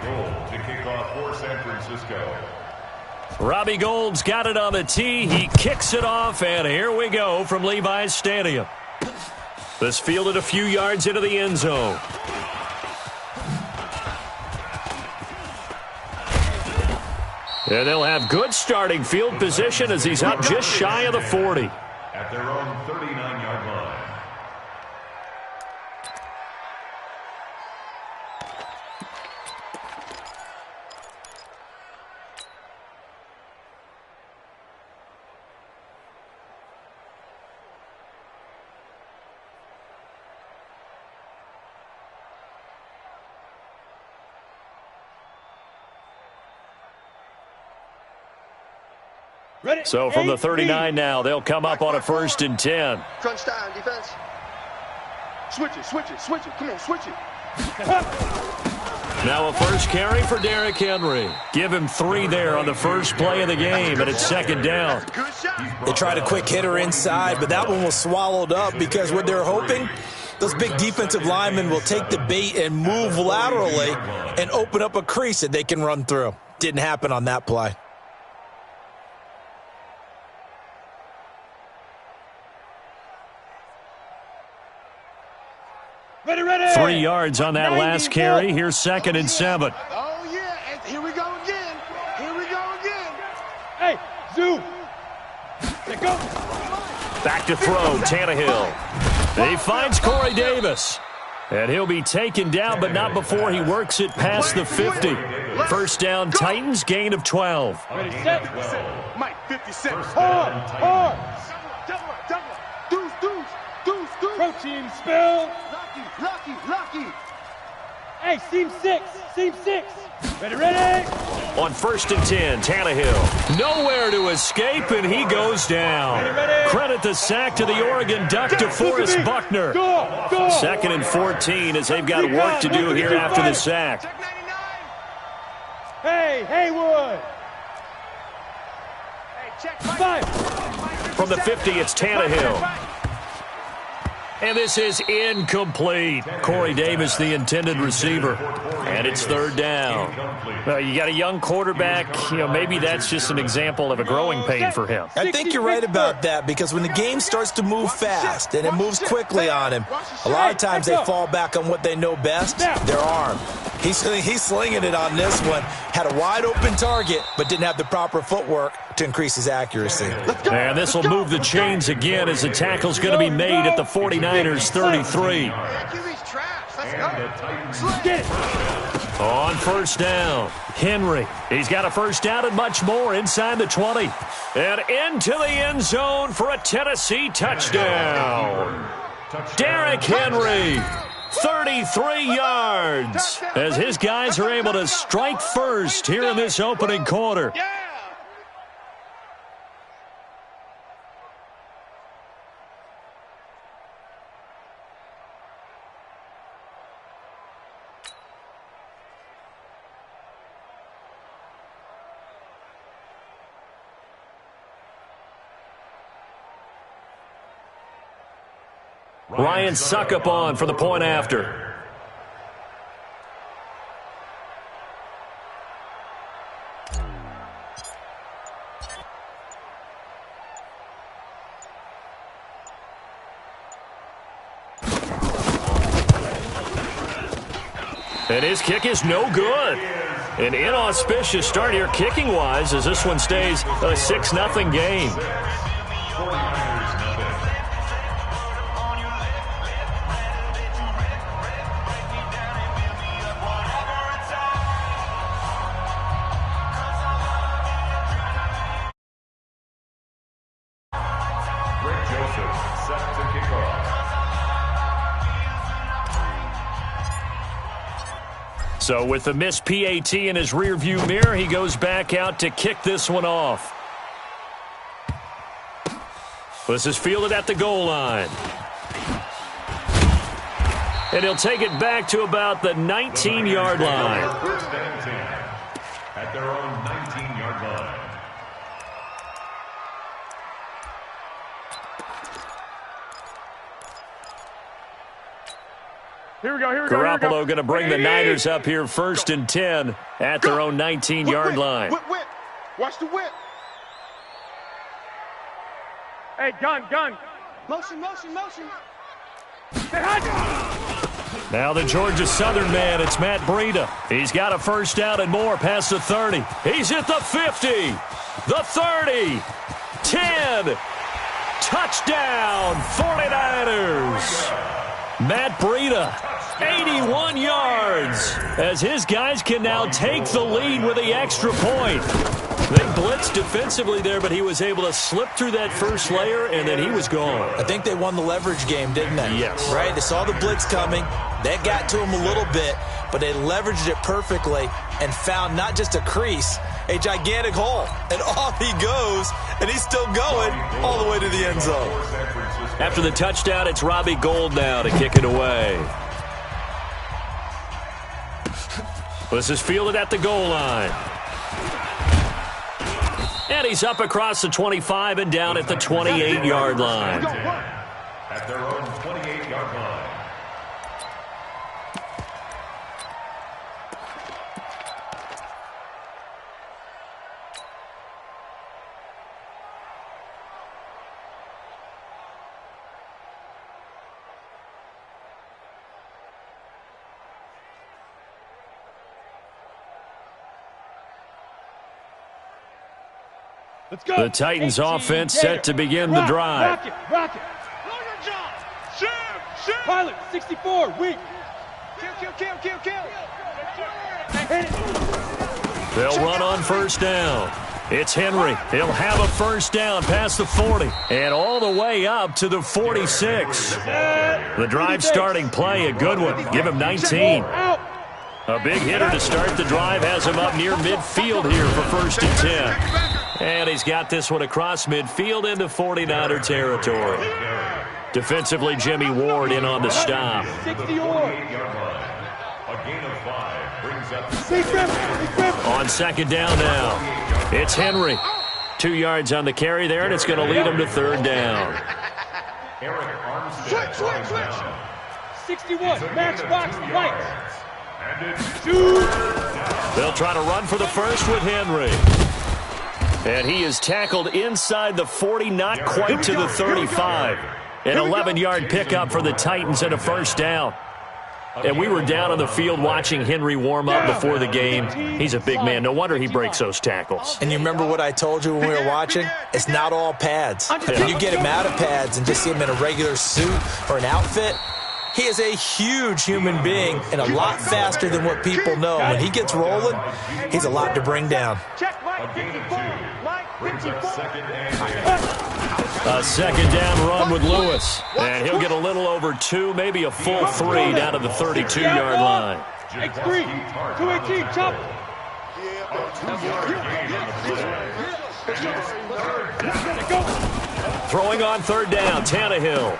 Gold to kick off for San Francisco. Robbie Gould's got it on the tee. He kicks it off, and here we go from Levi's Stadium. This fielded a few yards into the end zone. And they'll have good starting field position as he's up just shy of the 40. At their own 39-yard line. So from the 39 now, they'll come up on a 1st and 10. Crunch time, defense. Switch it, switch it, switch it. Come on, switch it. Now a first carry for Derrick Henry. Give him 3 there on the first play of the game, and it's 2nd down. They tried a quick hitter inside, but that one was swallowed up because what they're hoping, those big defensive linemen will take the bait and move laterally and open up a crease that they can run through. Didn't happen on that play. Ready. 3 yards on that last carry. Here's 2nd and 7. Oh, yeah. Here we go again. Here we go again. Hey, zoom. Let go. Back to throw, Tannehill. He finds Corey Davis. And he'll be taken down, but not before he works it past the 50. 1st down, Titans, gain of 12. Ready, set. Mike, 50 cents. Hard. Deuce. Protein spill. Lucky. Hey, seam 6. Ready. On 1st and 10, Tannehill. Nowhere to escape, and he goes down. Ready. Credit the sack to the Oregon Duck to Forrest Buckner. Go. 2nd and 14 as they've got work to do here after the sack. Hey, Haywood. Fire. From the 50, it's Tannehill. And this is incomplete. Corey Davis, the intended receiver. And it's 3rd down. Well, you got a young quarterback. Maybe that's just an example of a growing pain for him. I think you're right about that because when the game starts to move fast and it moves quickly on him, a lot of times they fall back on what they know best, their arm. He's slinging it on this one. Had a wide-open target, but didn't have the proper footwork to increase his accuracy. And this will move the chains again as the tackle's going to be made at the 49ers 33. On 1st down, Henry. He's got a 1st down and much more inside the 20. And into the end zone for a Tennessee touchdown. Derrick Henry. 33 yards as his guys are able to strike first here in this opening quarter. Ryan Suckup on for the point after. And his kick is no good. An inauspicious start here kicking-wise as this one stays a 6-0 game. So with the missed PAT in his rearview mirror, he goes back out to kick this one off. This is fielded at the goal line. And he'll take it back to about the 19-yard line. At their own 19-yard line. Here we go. Garoppolo going to bring the Niners up here 1st and 10 at their own 19-yard line. Whip. Watch the whip. Hey, gun. Motion. Now the Georgia Southern man, it's Matt Breida. He's got a first down and more past the 30. He's at the 50, the 30, 10. Touchdown, 49ers. Matt Breida, 81 yards, as his guys can now take the lead with the extra point. They blitzed defensively there, but he was able to slip through that first layer, and then he was gone. I think they won the leverage game, didn't they? Yes. Right? They saw the blitz coming. That got to him a little bit, but they leveraged it perfectly and found not just a crease, a gigantic hole. And off he goes, and he's still going all the way to the end zone. After the touchdown, it's Robbie Gould now to kick it away. This is fielded at the goal line. And he's up across the 25 and down at the 28-yard line. At their own 28-yard line. Let's go. The Titans offense set to begin the drive. Rocket. Shoot. Pilot, 64, weak. Kill. Hit it. They'll run on first down. It's Henry. He'll have a first down past the 40 and all the way up to the 46. The drive starting play, a good one. Give him 19. A big hitter to start the drive has him up near midfield here for 1st and 10. And he's got this one across midfield into 49er territory. Defensively, Jimmy Ward in on the stop. 60 or. A gain of 5 brings up On second down now, it's Henry. 2 yards on the carry there, and it's going to lead him to 3rd down. Eric Armstead. Switch. 61, matchbox lights. They'll try to run for the first with Henry. And he is tackled inside the 40, not quite to the 35. An 11-yard pickup for the Titans and a first down. And we were down on the field watching Henry warm up before the game. He's a big man. No wonder he breaks those tackles. And you remember what I told you when we were watching? It's not all pads. When you get him out of pads and just see him in a regular suit or an outfit, he is a huge human being and a lot faster than what people know. When he gets rolling, he's a lot to bring down. A gain of 2 brings up 2nd and 10. A second down run with Lewis. And he'll get a little over 2, maybe a full 3 down to the 32-yard line. X3, 218, chop. A 2-yard gain on the play. Throwing on 3rd down, Tannehill.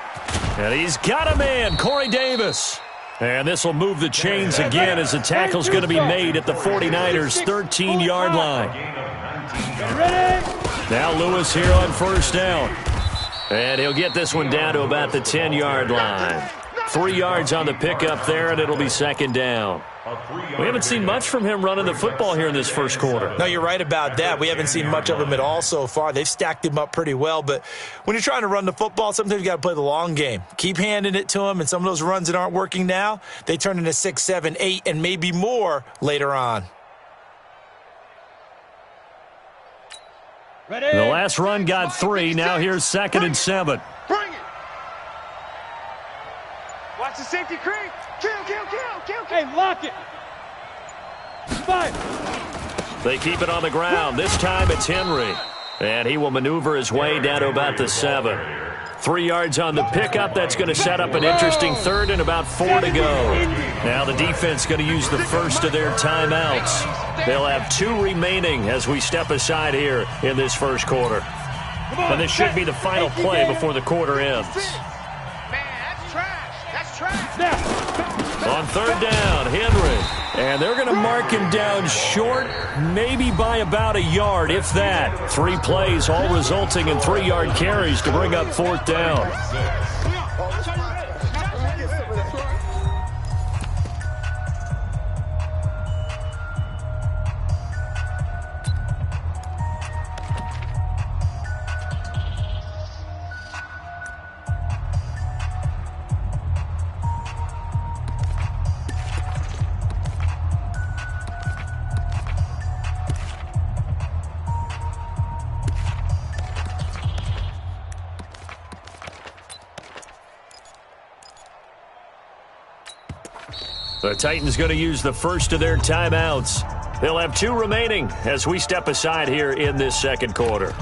And he's got a man, Corey Davis. And this will move the chains again as the tackle's going to be made at the 49ers' 13-yard line. Now Lewis here on first down. And he'll get this one down to about the 10-yard line. 3 yards on the pickup there, and it'll be second down. We haven't seen much from him running the football here in this first quarter. No, you're right about that. We haven't seen much of him at all so far. They've stacked him up pretty well, but when you're trying to run the football, sometimes you got to play the long game. Keep handing it to him, and some of those runs that aren't working now, they turn into 6, 7, 8, and maybe more later on. Ready. The last run got 3. Now here's 2nd and 7. Bring it. Watch the safety creep. Kill. Hey, lock it. 5. They keep it on the ground. This time it's Henry. And he will maneuver his way down to about the 7. 3 yards on the pickup. That's going to set up an interesting 3rd and about 4 to go. Now the defense going to use the first of their timeouts. They'll have 2 remaining as we step aside here in this first quarter. And this should be the final play before the quarter ends. That's trash. On 3rd down, Henry. And they're going to mark him down short, maybe by about a yard, if that. 3 plays, all resulting in 3-yard carries to bring up 4th down. The Titans going to use the first of their timeouts. They'll have 2 remaining as we step aside here in this second quarter.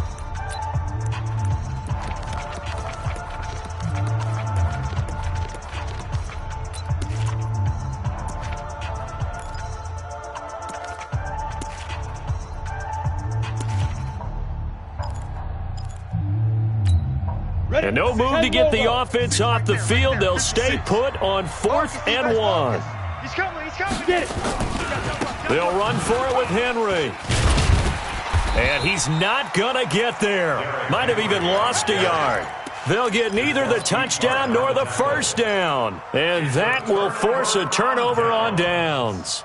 And no move to get the offense off the field. They'll stay put on 4th and 1. He's coming, he's coming. Get it. They'll run for it with Henry. And he's not going to get there. Might have even lost a yard. They'll get neither the touchdown nor the first down. And that will force a turnover on downs.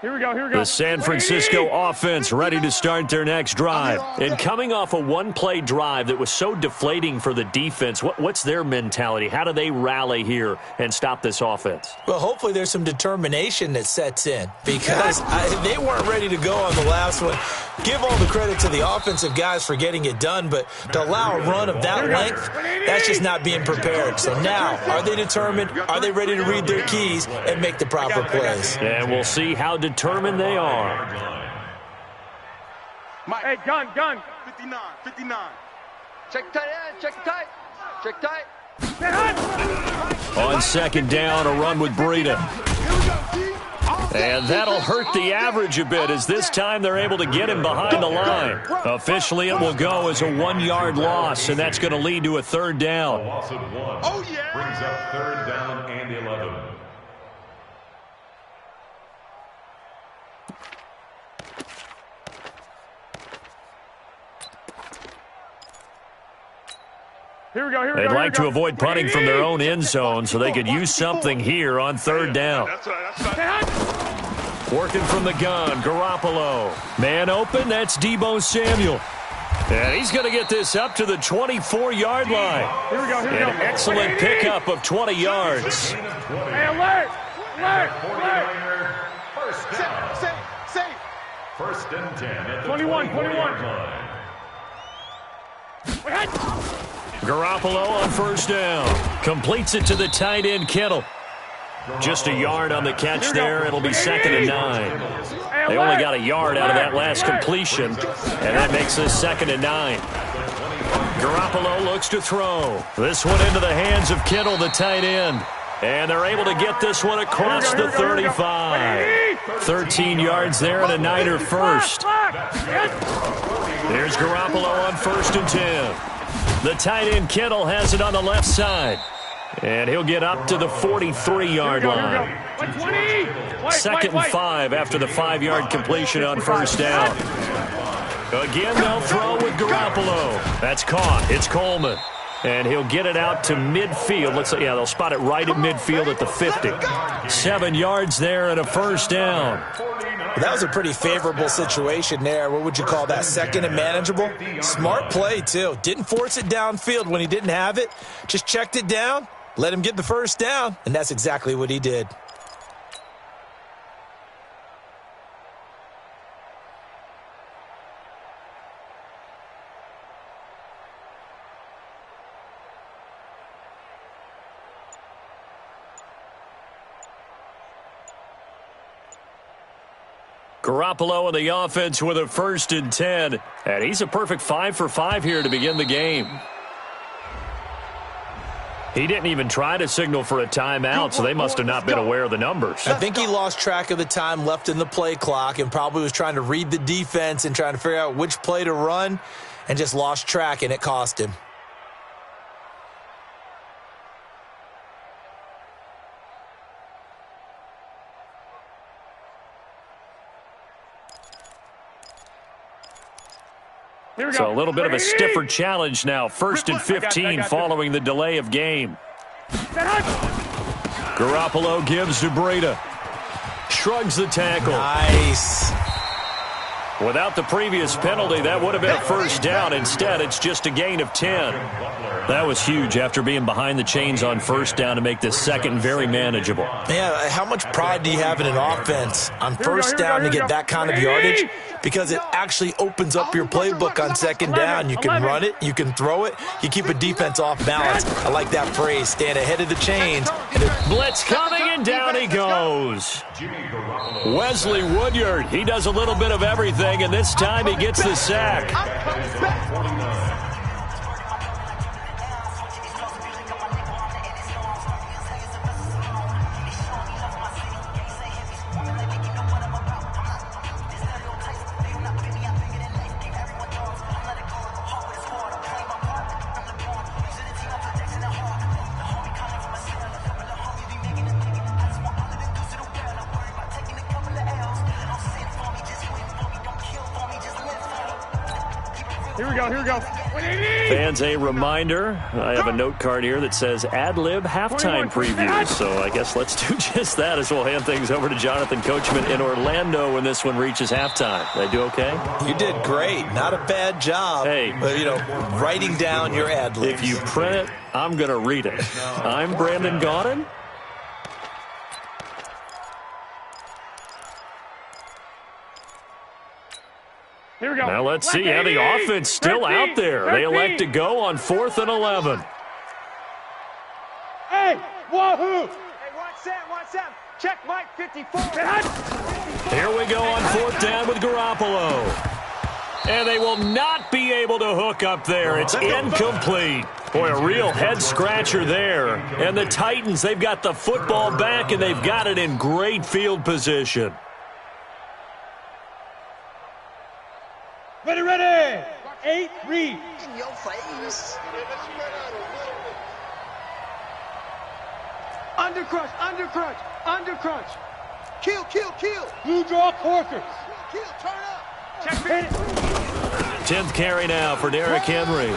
Here we go, here we go. The San Francisco offense ready to start their next drive. And coming off a one-play drive that was so deflating for the defense, what's their mentality? How do they rally here and stop this offense? Well, hopefully there's some determination that sets in because they weren't ready to go on the last one. Give all the credit to the offensive guys for getting it done, but to allow a run of that length, that's just not being prepared. So now, are they determined? Are they ready to read their keys and make the proper plays? And we'll see how determined they are. Hey, gun. 59, 59. Check tight end, check tight. Check tight. On second down, a run with Breida. And that'll hurt the average a bit as this time they're able to get him behind the line. Officially, it will go as a 1-yard loss, and that's going to lead to a 3rd down. Loss of 1. Oh, yeah. Brings up 3rd down and 11. Here we go. They'd like to avoid punting from their own end zone so they could use something here on 3rd down. That's right. Working from the gun, Garoppolo. Man open, that's Deebo Samuel. And he's going to get this up to the 24-yard line. Here we go. An excellent pickup of 20 yards. Hey, alert! First down. Safe. 1st and 10 at the 21. 24-yard line. Garoppolo on 1st down. Completes it to the tight end, Kittle. Just a yard on the catch there. It'll be 2nd and 9. They only got a yard out of that last completion, and that makes this 2nd and 9. Garoppolo looks to throw. This one into the hands of Kittle, the tight end. And they're able to get this one across the 35. 13 yards there and a Niner first. There's Garoppolo on 1st and 10. The tight end Kittle has it on the left side. And he'll get up to the 43-yard line. 2nd and 5 after the 5-yard completion on 1st down. Again, they'll throw with Garoppolo. That's caught. It's Coleman. And he'll get it out to midfield. Looks like, they'll spot it right at midfield at the 50. 7 yards there and a 1st down. That was a pretty favorable situation there. What would you call that? 2nd and manageable? Smart play, too. Didn't force it downfield when he didn't have it. Just checked it down, let him get the 1st down, and that's exactly what he did. Garoppolo in the offense with a 1st and 10. And he's a perfect 5 for 5 here to begin the game. He didn't even try to signal for a timeout, so they must have not been aware of the numbers. I think he lost track of the time left in the play clock and probably was trying to read the defense and trying to figure out which play to run and just lost track, and it cost him. So a little bit of a stiffer challenge now. 1st and 15 following the delay of game. Garoppolo gives to Breida. Shrugs the tackle. Nice. Without the previous penalty, that would have been a first down. Instead, it's just a gain of 10. That was huge after being behind the chains on first down to make this second very manageable. Yeah, how much pride do you have in an offense on first down to get that kind of yardage? Because it actually opens up your playbook on second down. You can run it, you can throw it, you keep a defense off balance. I like that phrase, stand ahead of the chains. Blitz coming, and down he goes. Wesley Woodyard, he does a little bit of everything, and this time he gets the sack. Here we go. Fans, a reminder, I have a note card here that says ad-lib halftime preview. So I guess let's do just that as we'll hand things over to Jonathan Coachman in Orlando when this one reaches halftime. Did I do okay? You did great. Not a bad job. Hey. But, writing down your ad-libs. If you print it, I'm going to read it. I'm Brandon Gaudin. Here we go. Now let's see how the offense still out there. They elect to go on 4th and 11. Hey, wahoo! Hey, what's up? Check Mike 54. Here we go on 4th down with Garoppolo. And they will not be able to hook up there. It's incomplete. Boy, a real head-scratcher there. And the Titans, they've got the football back, and they've got it in great field position. Ready. 8, read. In your face. Undercrunch. Kill. Blue draw corkers. Kill, turn up. Check me. 10th carry now for Derrick Henry.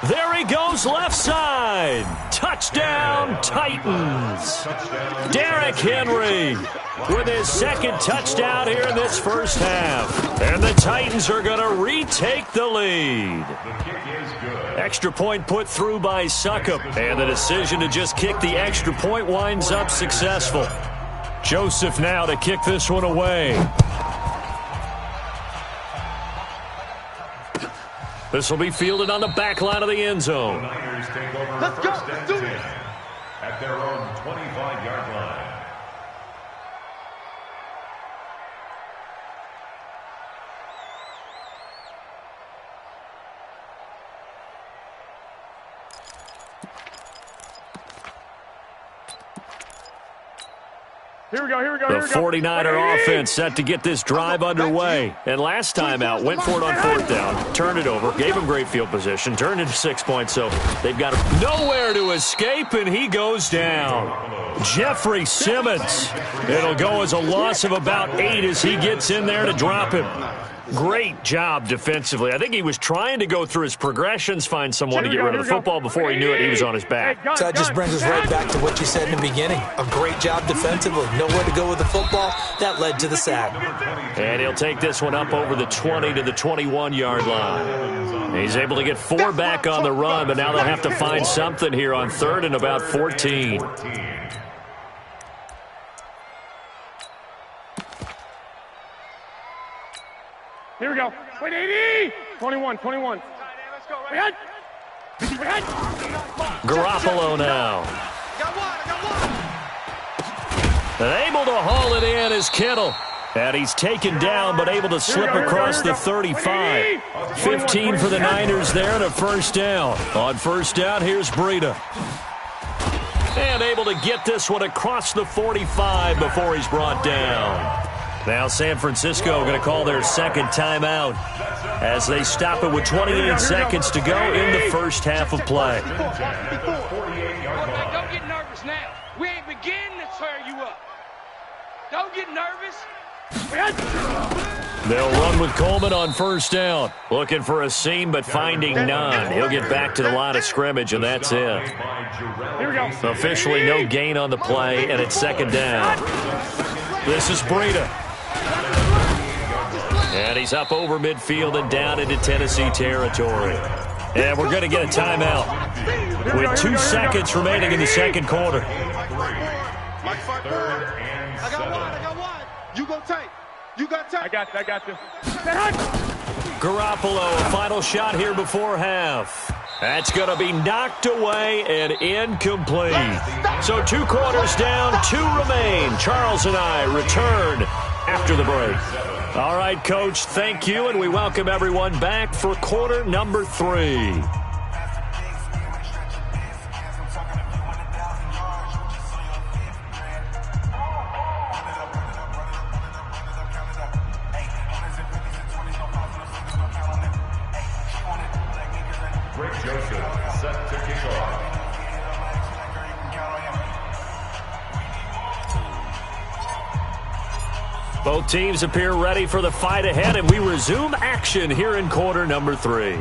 There he goes, left side. Touchdown, Titans. Derrick Henry with his second touchdown here in this first half. And the Titans are going to retake the lead. Extra point put through by Succop. And the decision to just kick the extra point winds up successful. Joseph now to kick this one away. This will be fielded on the back line of the end zone. Let's go. Let's do it. At their own 25-yard line. Here we go. The 49er offense set to get this drive underway. And last time out, went for it on 4th down, turned it over, gave him great field position, turned into 6 points, so they've got nowhere to escape, and he goes down. Jeffrey Simmons. It'll go as a loss of about 8 as he gets in there to drop him. Great job defensively. I think he was trying to go through his progressions, find someone to get rid of the football. Before he knew it, he was on his back. So that just brings us right back to what you said in the beginning. A great job defensively. Nowhere to go with the football. That led to the sack. And he'll take this one up over the 20 to the 21-yard line. He's able to get 4 back on the run, but now they'll have to find something here on 3rd and about 14. Here we go. Wait, 80. 21. Let's go. Right. Garoppolo now. Got one. And able to haul it in is Kittle. And he's taken down, but able to slip across the 35. 15 for the Niners there and a first down. On first down, here's Breida. And able to get this one across the 45 before he's brought down. Now San Francisco going to call their second timeout as they stop it with 28 seconds to go in the first half of play. Don't get nervous now. We ain't beginning to tear you up. Don't get nervous. They'll run with Coleman on first down. Looking for a seam, but finding none. He'll get back to the line of scrimmage, and that's it. Here we go. Officially no gain on the play, and it's second down. This is Breida. And he's up over midfield and down into Tennessee territory. And we're going to get a timeout with 2 seconds remaining in the second quarter. I got one. You go tight. You got tight. I got you. Garoppolo, a final shot here before half. That's going to be knocked away and incomplete. So 2 quarters down, 2 remain. Charles and I return after the break. All right, Coach, thank you, and we welcome everyone back for quarter number 3. Both teams appear ready for the fight ahead, and we resume action here in quarter number 3.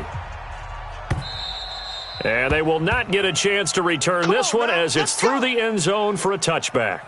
And they will not get a chance to return this one as it's through the end zone for a touchback.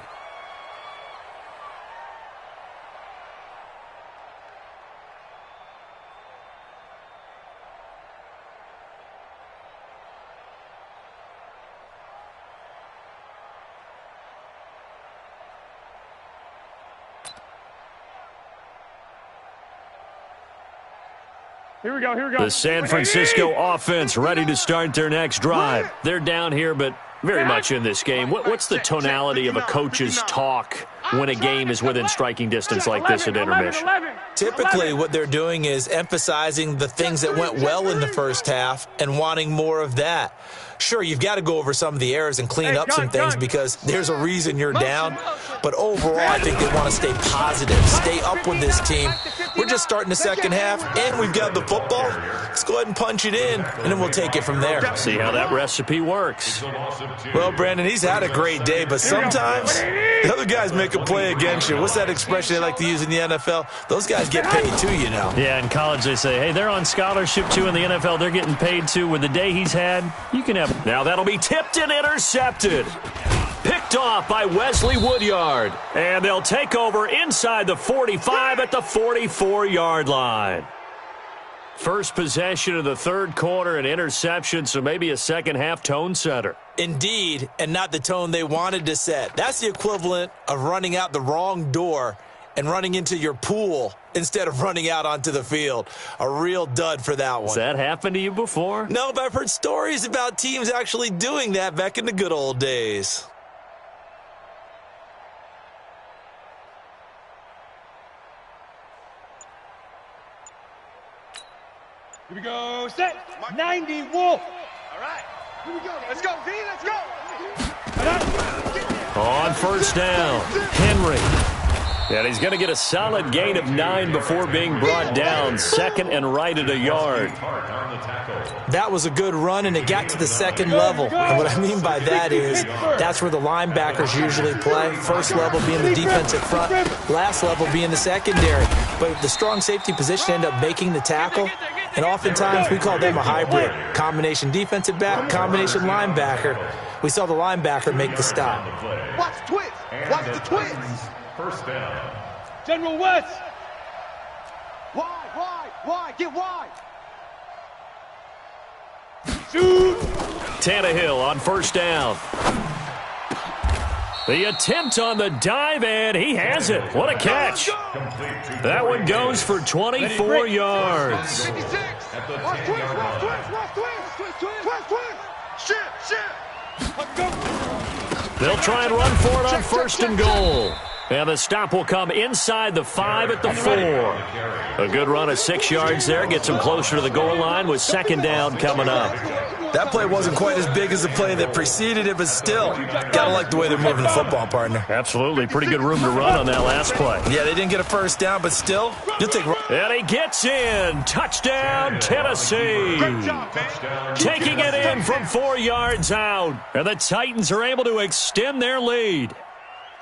Here we go. The San Francisco offense ready to start their next drive. They're down here, but very much in this game. What's the tonality of a coach's talk when a game is within striking distance like this at intermission? Typically, what they're doing is emphasizing the things that went well in the first half and wanting more of that. Sure, you've got to go over some of the errors and clean up some things because there's a reason you're down. But overall, I think they want to stay positive, stay up with this team. We're just starting the second half, and we've got the football. Let's go ahead and punch it in, and then we'll take it from there. See how that recipe works. Well, Brandon, he's had a great day, but sometimes the other guys make a play against you. What's that expression they like to use in the NFL? Those guys get paid too, you know. Yeah, in college they say, hey, they're on scholarship too. In the NFL, they're getting paid too. With the day he's had, you can have. Now that'll be tipped and intercepted. Picked off by Wesley Woodyard. And they'll take over inside the 45 at the 44-yard line. First possession of the third quarter, an interception, so maybe a second-half tone setter. Indeed, and not the tone they wanted to set. That's the equivalent of running out the wrong door and running into your pool instead of running out onto the field. A real dud for that one. Has that happened to you before? No, but I've heard stories about teams actually doing that back in the good old days. Here we go, set, 90, Wolf. All right, here we go. Let's go, V, let's go. On first down, Henry. And he's going to get a solid gain of 9 before being brought down. Second and right at a yard. That was a good run, and it got to the second level. And what I mean by that is that's where the linebackers usually play. First level being the defensive front, last level being the secondary. But the strong safety position ended up making the tackle. And oftentimes we call them a hybrid. Combination defensive back, combination linebacker. We saw the linebacker make the stop. Watch the twist. Watch the twist. First down. General West. Wide. Get wide. Shoot. Tannehill on first down. The attempt on the dive, and he has it. What a catch. That one goes for 24 yards. They'll try and run for it on first and goal. And the stop will come inside the 5 at the 4. A good run of 6 yards there. Gets him closer to the goal line with second down coming up. That play wasn't quite as big as the play that preceded it, but still, gotta like the way they're moving the football, partner. Absolutely. Pretty good room to run on that last play. Yeah, they didn't get a first down, but still, you'll take. And he gets in. Touchdown, Tennessee. Taking it in from 4 yards out. And the Titans are able to extend their lead.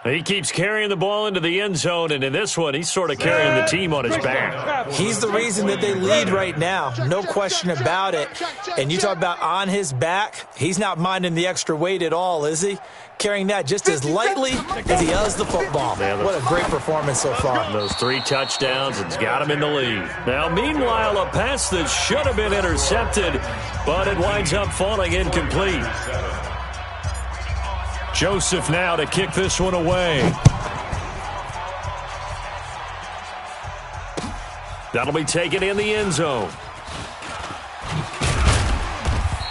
He keeps carrying the ball into the end zone, and in this one, he's sort of carrying the team on his back. He's the reason that they lead right now. No question about it. And you talk about on his back, he's not minding the extra weight at all, is he? Carrying that just as lightly as he does the football. What a great performance so far. Those 3 touchdowns has got him in the lead. Now, meanwhile, a pass that should have been intercepted, but it winds up falling incomplete. Joseph now to kick this one away. That'll be taken in the end zone.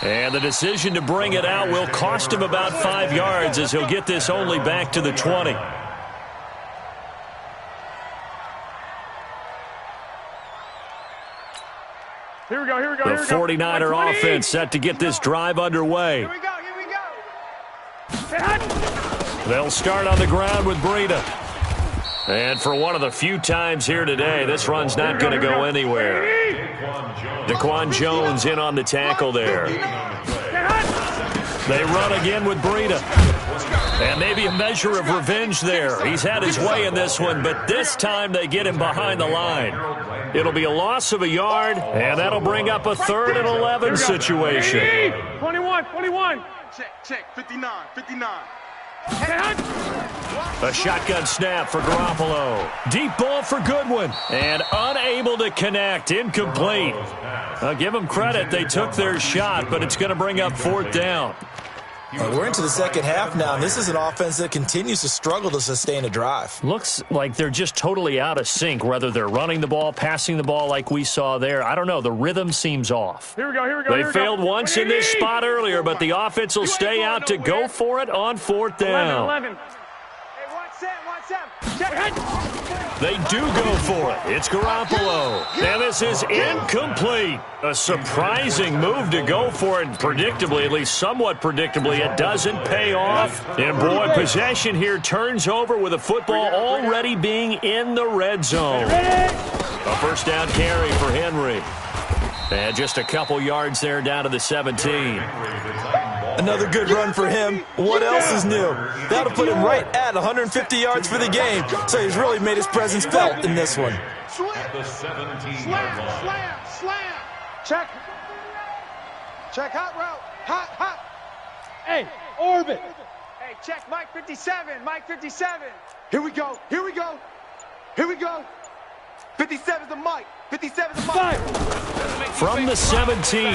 And the decision to bring it out will cost him about 5 yards as he'll get this only back to the 20. Here we go, here we go, The here we go. 49er offense set to get this drive underway. Here we go, here we go. They'll start on the ground with Breida. And for one of the few times here today, this run's not going to go anywhere. Daquan Jones in on the tackle there. They run again with Breida. And maybe a measure of revenge there. He's had his way in this one, but this time they get him behind the line. It'll be a loss of a yard, and that'll bring up a 3rd and 11 situation. 21. Check, 59, 59. A shotgun snap for Garoppolo. Deep ball for Goodwin. And unable to connect. Incomplete. I'll give them credit. They took their shot, but it's going to bring up 4th down. We're into the second half now, and this is an offense that continues to struggle to sustain a drive. Looks like they're just totally out of sync, whether they're running the ball, passing the ball like we saw there. I don't know. The rhythm seems off. Here we go. They failed once in this spot earlier, but the offense will stay out to go for it on 4th down. 11. Hey, watch Sam. Check. They do go for it. It's Garoppolo. And this is incomplete. A surprising move to go for it. Predictably, at least somewhat predictably, it doesn't pay off. And boy, possession here turns over with a football already being in the red zone. A 1st down carry for Henry. And just a couple yards there down to the 17. Another good run for him. What else is new? That'll put him right at 150 yards for the game. So he's really made his presence felt in this one. At the 17 Slam. Check. Hot route. Hot. Hey, orbit. Hey, check. Mike 57. Here we go. 57's the Mike. 57's the Mike. Fire. From the 17,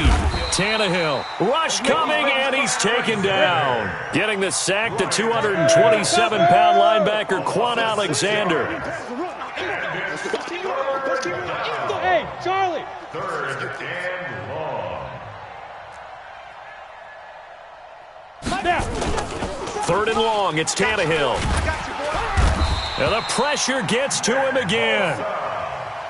Tannehill. Rush coming, and he's taken down. Getting the sack, the 227-pound linebacker, Quan Alexander. Hey, Charlie. 3rd and long. Now. 3rd and long, it's Tannehill. And the pressure gets to him again.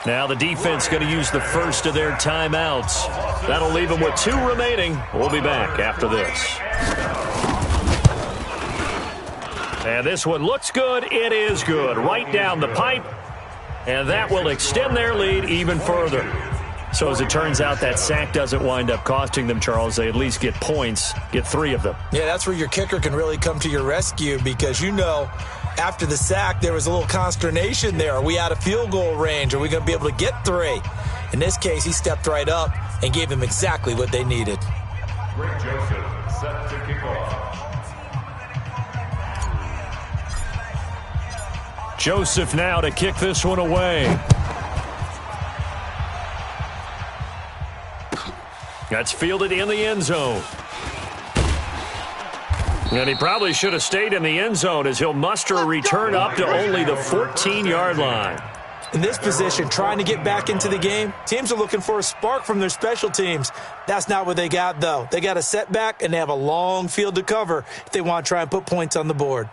Now the defense going to use the first of their timeouts. That'll leave them with 2 remaining. We'll be back after this. And this one looks good. It is good. Right down the pipe. And that will extend their lead even further. So as it turns out, that sack doesn't wind up costing them, Charles. They at least get points, get 3 of them. Yeah, that's where your kicker can really come to your rescue because, you know, after the sack, there was a little consternation there. Are we out of field goal range? Are we going to be able to get 3? In this case, he stepped right up and gave them exactly what they needed. Greg Joseph set to kick off. Joseph now to kick this one away. That's fielded in the end zone. And he probably should have stayed in the end zone as he'll muster a return up to only the 14-yard line. In this position, trying to get back into the game, teams are looking for a spark from their special teams. That's not what they got, though. They got a setback, and they have a long field to cover if they want to try and put points on the board.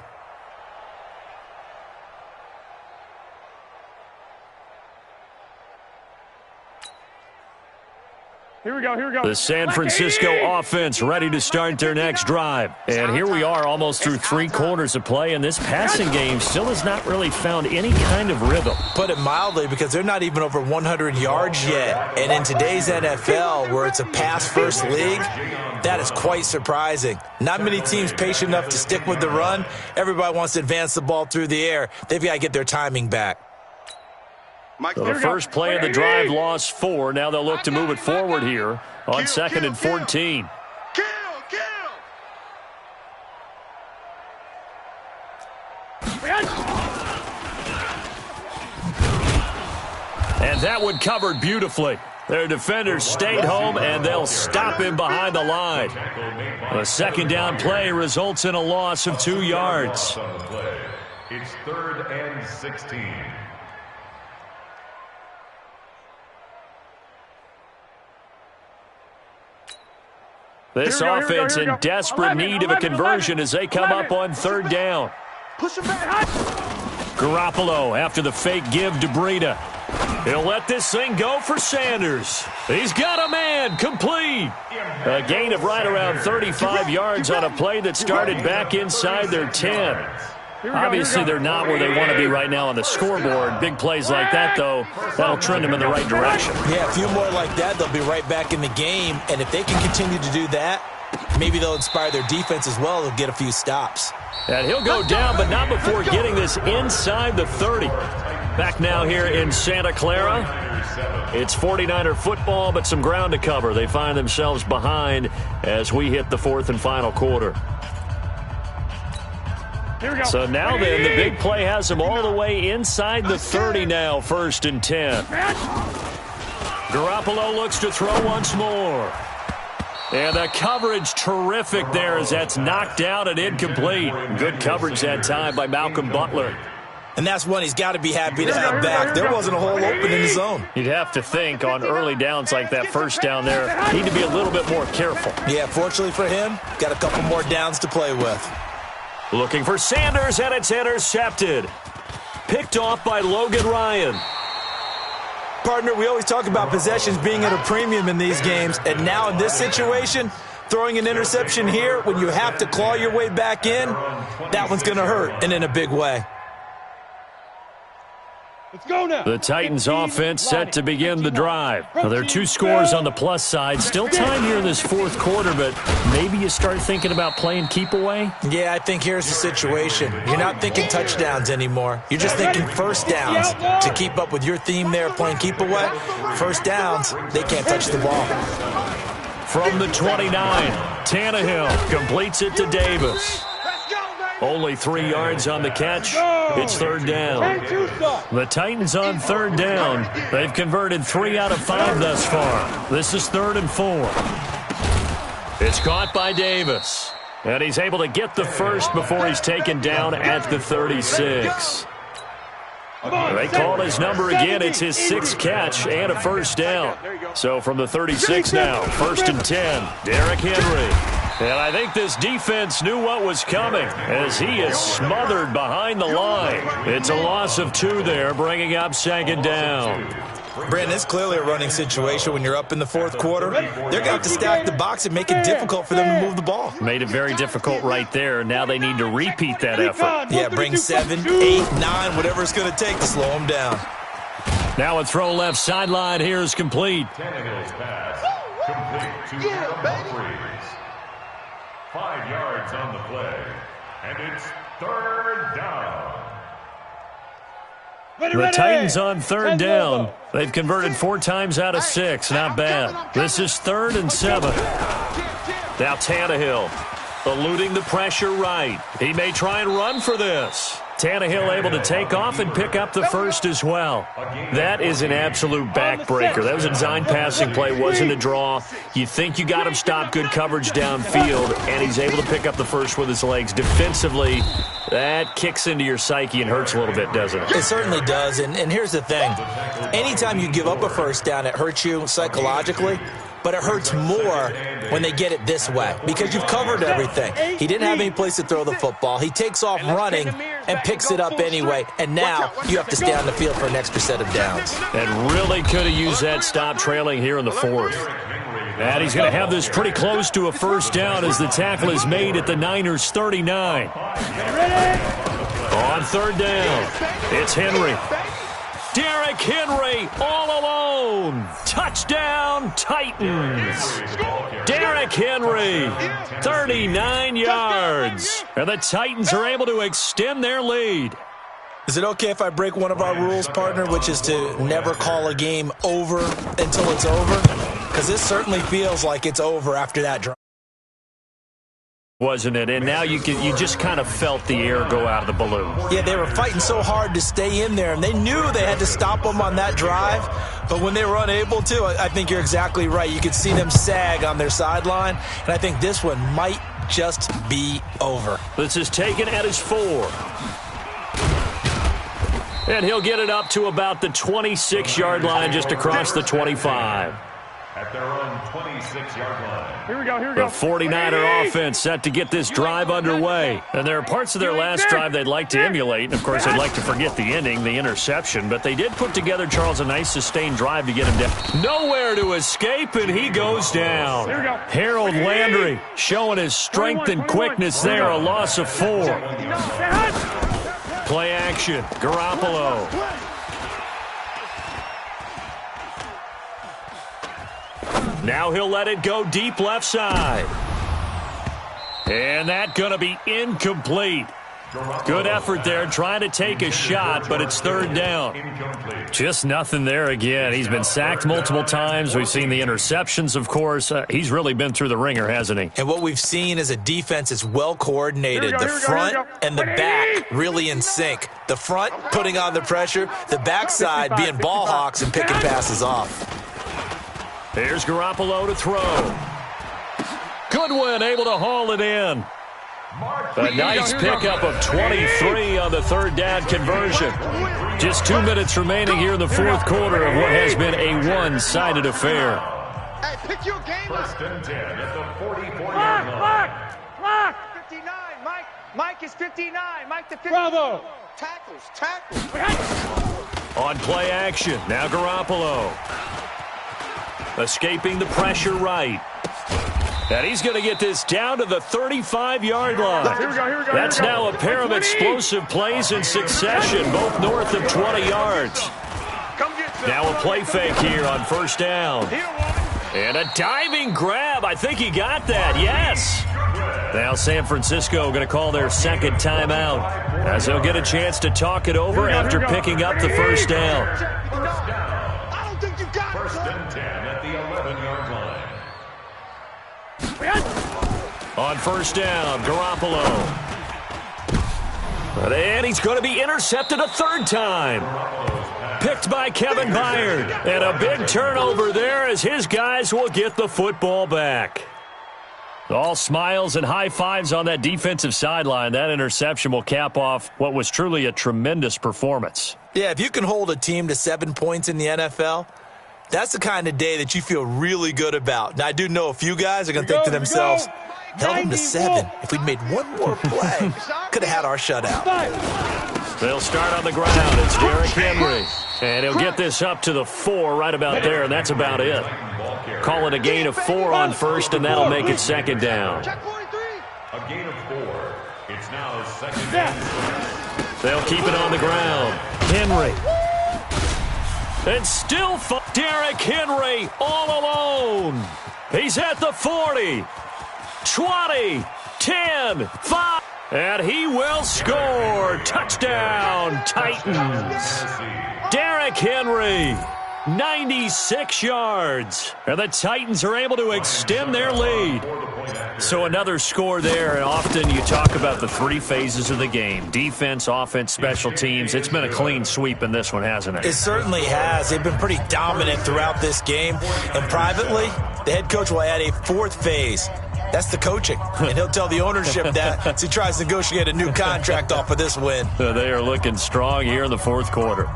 Here we go, here we go. The San Francisco offense ready to start their next drive. And here we are almost through 3 quarters of play, and this passing game still has not really found any kind of rhythm. Put it mildly, because they're not even over 100 yards yet. And in today's NFL, where it's a pass-first league, that is quite surprising. Not many teams patient enough to stick with the run. Everybody wants to advance the ball through the air. They've got to get their timing back. So the first play of the drive lost 4. Now they'll look to move it forward here on 2nd and 14. And that one covered beautifully. Their defenders stayed home, and they'll stop him behind the line. A second down play results in a loss of 2 yards. It's 3rd and 16. This offense in desperate need of a conversion as they come up on 3rd down. Garoppolo after the fake give to Breida. He'll let this thing go for Sanders. He's got a man, complete. A gain of right around 35 yards on a play that started back inside their 10. Obviously, they're not where they want to be right now on the scoreboard. Big plays like that, though, that'll trend them in the right direction. Yeah, a few more like that, they'll be right back in the game. And if they can continue to do that, maybe they'll inspire their defense as well. They'll get a few stops. And he'll go down, but not before getting this inside the 30. Back now here in Santa Clara. It's 49er football, but some ground to cover. They find themselves behind as we hit the 4th and final quarter. So now then, the big play has them all the way inside the 30 now, 1st and 10. Garoppolo looks to throw once more. And the coverage terrific there as that's knocked out and incomplete. Good coverage that time by Malcolm Butler. And that's one he's got to be happy to have back. There wasn't a hole open in the zone. You'd have to think on early downs like that first down there, need to be a little bit more careful. Yeah, fortunately for him, got a couple more downs to play with. Looking for Sanders, and it's intercepted. Picked off by Logan Ryan. Partner, we always talk about possessions being at a premium in these games, and now in this situation, throwing an interception here when you have to claw your way back in, that one's going to hurt, and in a big way. Let's go now. The Titans offense set to begin the drive. Now, there are 2 scores on the plus side. Still time here in this 4th quarter, but maybe you start thinking about playing keep away? Yeah, I think here's the situation. You're not thinking touchdowns anymore. You're just thinking first downs. To keep up with your theme there, playing keep away, first downs, they can't touch the ball. From the 29, Tannehill completes it to Davis. Only 3 yards on the catch. It's 3rd down. The Titans on 3rd down. They've converted 3 out of 5 thus far. This is 3rd and 4. It's caught by Davis. And he's able to get the first before he's taken down at the 36. They call his number again. It's his 6th catch and a first down. So from the 36 now, 1st and 10, Derrick Henry. And I think this defense knew what was coming as he is smothered behind the line. It's a loss of 2 there, bringing up 2nd down. Brandon, it's clearly a running situation when you're up in the 4th quarter. They're going to have to stack the box and make it difficult for them to move the ball. Made it very difficult right there. Now they need to repeat that effort. Yeah, bring 7, 8, 9, whatever it's going to take to slow them down. Now a throw left sideline here is complete. Tannehill's pass complete to Humphries. 5 yards on the play, and it's 3rd down. The Titans on 3rd down. They've converted 4 times out of 6. Not bad. This is 3rd and 7. Now Tannehill eluding the pressure right. He may try and run for this. Tannehill able to take off and pick up the first as well. That is an absolute backbreaker. That was a design passing play, wasn't a draw. You think you got him stopped, good coverage downfield, and he's able to pick up the first with his legs. Defensively, that kicks into your psyche and hurts a little bit, doesn't it? It certainly does, and here's the thing. Anytime you give up a first down, it hurts you psychologically. But it hurts more when they get it this way because you've covered everything. He didn't have any place to throw the football. He takes off running and picks it up anyway, and now you have to stay on the field for an extra set of downs. And really could have used that stop trailing here in the 4th. And he's going to have this pretty close to a first down as the tackle is made at the Niners' 39. On third down, it's Henry. Derrick Henry all alone. Touchdown, Titans. Derrick Henry, 39 yards. And the Titans are able to extend their lead. Is it okay if I break one of our rules, partner, which is to never call a game over until it's over? Because this certainly feels like it's over after that drive. Wasn't it? And now you just kind of felt the air go out of the balloon. Yeah, they were fighting so hard to stay in there, and they knew they had to stop them on that drive. But when they were unable to, I think you're exactly right. You could see them sag on their sideline, and I think this one might just be over. This is taken at his 4. And he'll get it up to about the 26-yard line, just across the 25. At their own 26-yard line. Here we go. The 49er offense set to get this drive underway. And there are parts of their last drive they'd like to emulate. And, of course, they'd like to forget the ending, the interception. But they did put together, Charles, a nice sustained drive to get him down. Nowhere to escape, and he goes down. Here we go. Harold Landry showing his strength and quickness there, a loss of 4. Play action, Garoppolo. Now he'll let it go deep left side. And that's going to be incomplete. Good effort there, trying to take a shot, but it's third down. Just nothing there again. He's been sacked multiple times. We've seen the interceptions, of course. He's really been through the ringer, hasn't he? And what we've seen is a defense that's well coordinated. The front and the back really in sync. The front putting on the pressure, the backside being ball hawks and picking passes off. Here's Garoppolo to throw. Goodwin able to haul it in. A nice pickup of 23 on the third down conversion. Just 2 minutes remaining here in the fourth quarter of what has been a one-sided affair. Hey, pick your game up. First and 10 at the 44-yard line. Clock! 59, Mike is 59. Mike the 50. Bravo! Tackles, tackles. On play action, now Garoppolo. Escaping the pressure right. And he's going to get this down to the 35-yard line. Here we go. That's now a pair of explosive plays in succession, both north of 20 yards. Now a play fake here on first down. And a diving grab. I think he got that, yes. Now San Francisco going to call their second timeout, as they'll get a chance to talk it over after picking up the first down. I don't think you got it. First and 10 at the 11-yard line. On first down, Garoppolo. And he's going to be intercepted a third time. Picked by Kevin Byard. And a big turnover there as his guys will get the football back. All smiles and high fives on that defensive sideline. That interception will cap off what was truly a tremendous performance. Yeah, if you can hold a team to 7 points in the NFL, that's the kind of day that you feel really good about. Now, I do know a few guys are going to think to themselves, held them to 7. If we'd made one more play, could have had our shutout. They'll start on the ground. It's Derrick Henry. And he'll get this up to the 4 right about there, and that's about it. Call it a gain of 4 on first, and that'll make it second down. A gain of 4. It's now second down. They'll keep it on the ground. Henry. And still Derrick Henry all alone. He's at the 40, 20, 10, 5. And he will score. Touchdown, Titans. Derrick Henry, 96 yards. And the Titans are able to extend their lead. So another score there, and often you talk about the 3 phases of the game. Defense, offense, special teams. It's been a clean sweep in this one, hasn't it? It certainly has. They've been pretty dominant throughout this game. And privately, the head coach will add a 4th phase. That's the coaching. And he'll tell the ownership that as he tries to negotiate a new contract off of this win. They are looking strong here in the fourth quarter.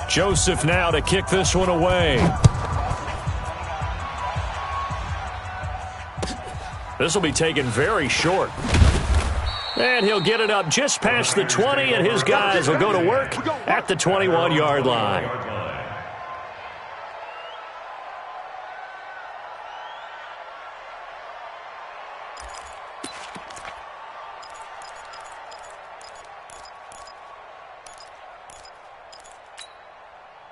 Joseph now to kick this one away. This will be taken very short. And he'll get it up just past the 20, and his guys will go to work at the 21-yard line.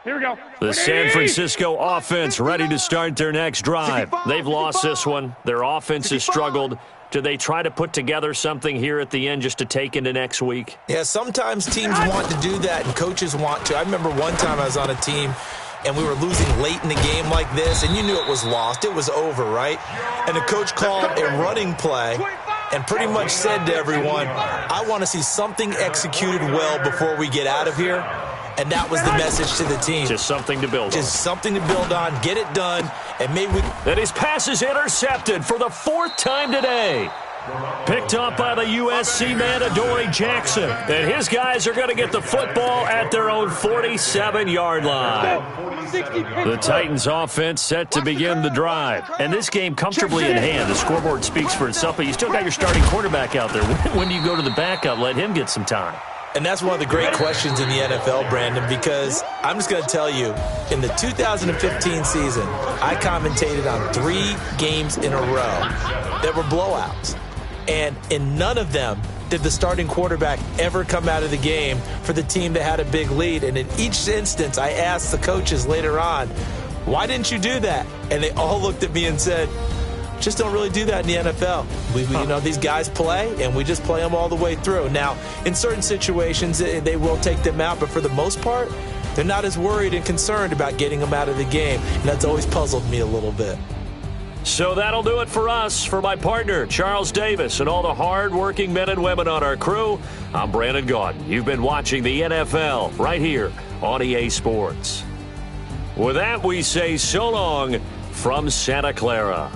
Here we go. The San Francisco offense ready to start their next drive. They've lost this one. Their offense has struggled. Do they try to put together something here at the end just to take into next week? Yeah, sometimes teams want to do that and coaches want to. I remember one time I was on a team and we were losing late in the game like this, and you knew it was lost. It was over, right? And the coach called a running play and pretty much said to everyone, I want to see something executed well before we get out of here. And that was the message to the team. Just something to build on. Just something to build on, get it done, and maybe we... And his pass is intercepted for the 4th time today. Picked up by the USC man, Adoree Jackson. And his guys are going to get the football at their own 47-yard line. The Titans offense set to begin the drive. And this game comfortably in hand. The scoreboard speaks for itself, but you still got your starting quarterback out there. When do you go to the backup? Let him get some time. And that's one of the great questions in the NFL, Brandon, because I'm just going to tell you, in the 2015 season, I commentated on 3 games in a row that were blowouts. And in none of them did the starting quarterback ever come out of the game for the team that had a big lead. And in each instance, I asked the coaches later on, why didn't you do that? And they all looked at me and said, just don't really do that in the NFL. You know, these guys play, and we just play them all the way through. Now, in certain situations, they will take them out, but for the most part, they're not as worried and concerned about getting them out of the game, and that's always puzzled me a little bit. So that'll do it for us. For my partner, Charles Davis, and all the hard-working men and women on our crew, I'm Brandon Gaudin. You've been watching the NFL right here on EA Sports. With that, we say so long from Santa Clara.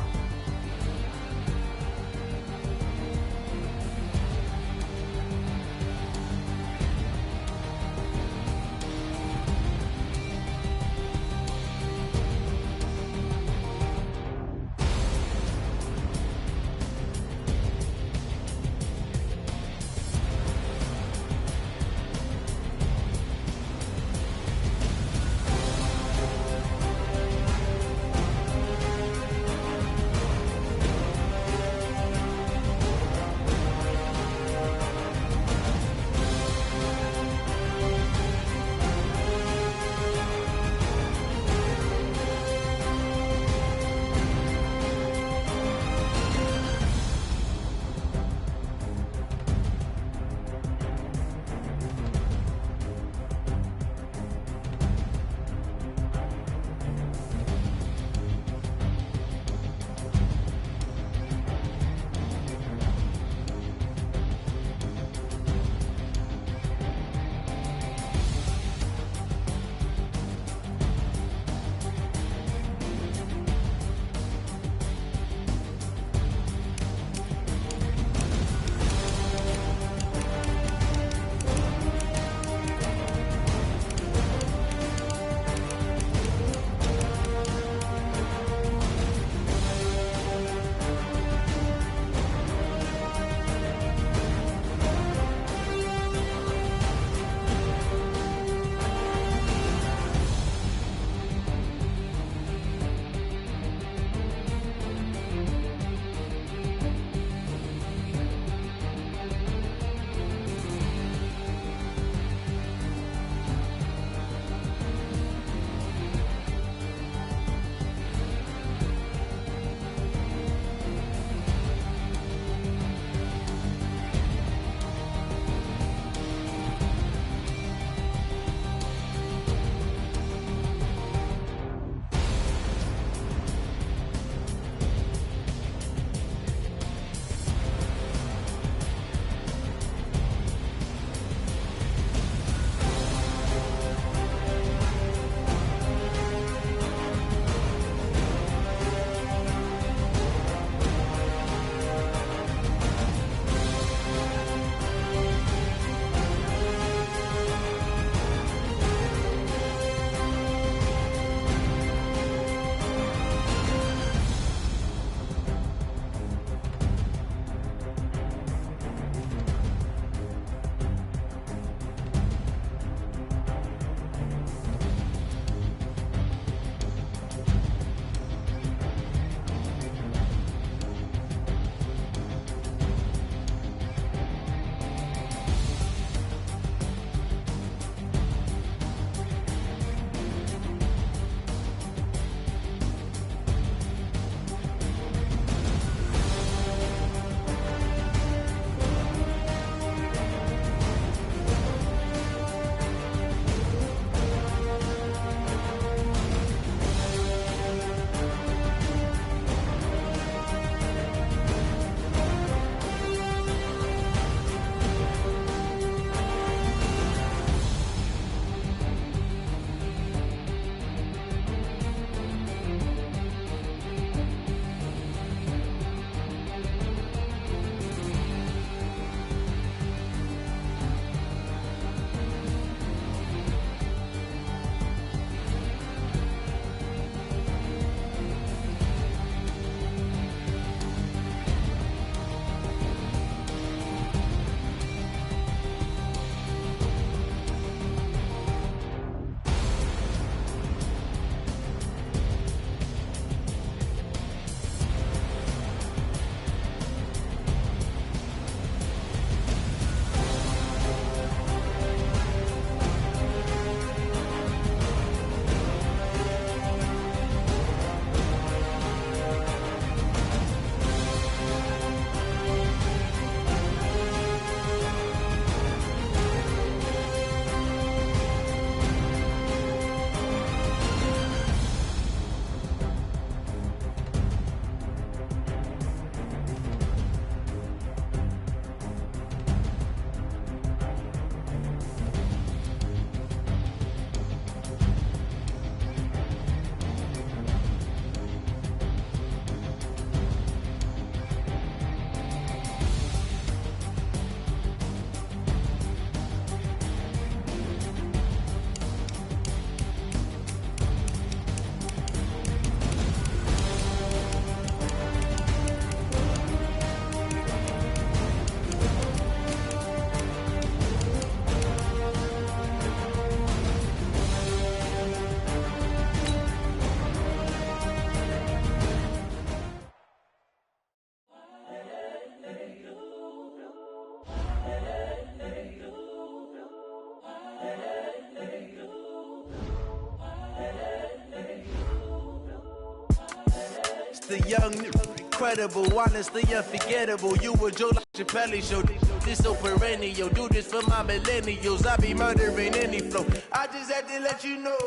the young, incredible, honestly unforgettable. You were Joe like Chappelle show. This so perennial. Do this for my millennials. I be murdering any flow. I just had to let you know.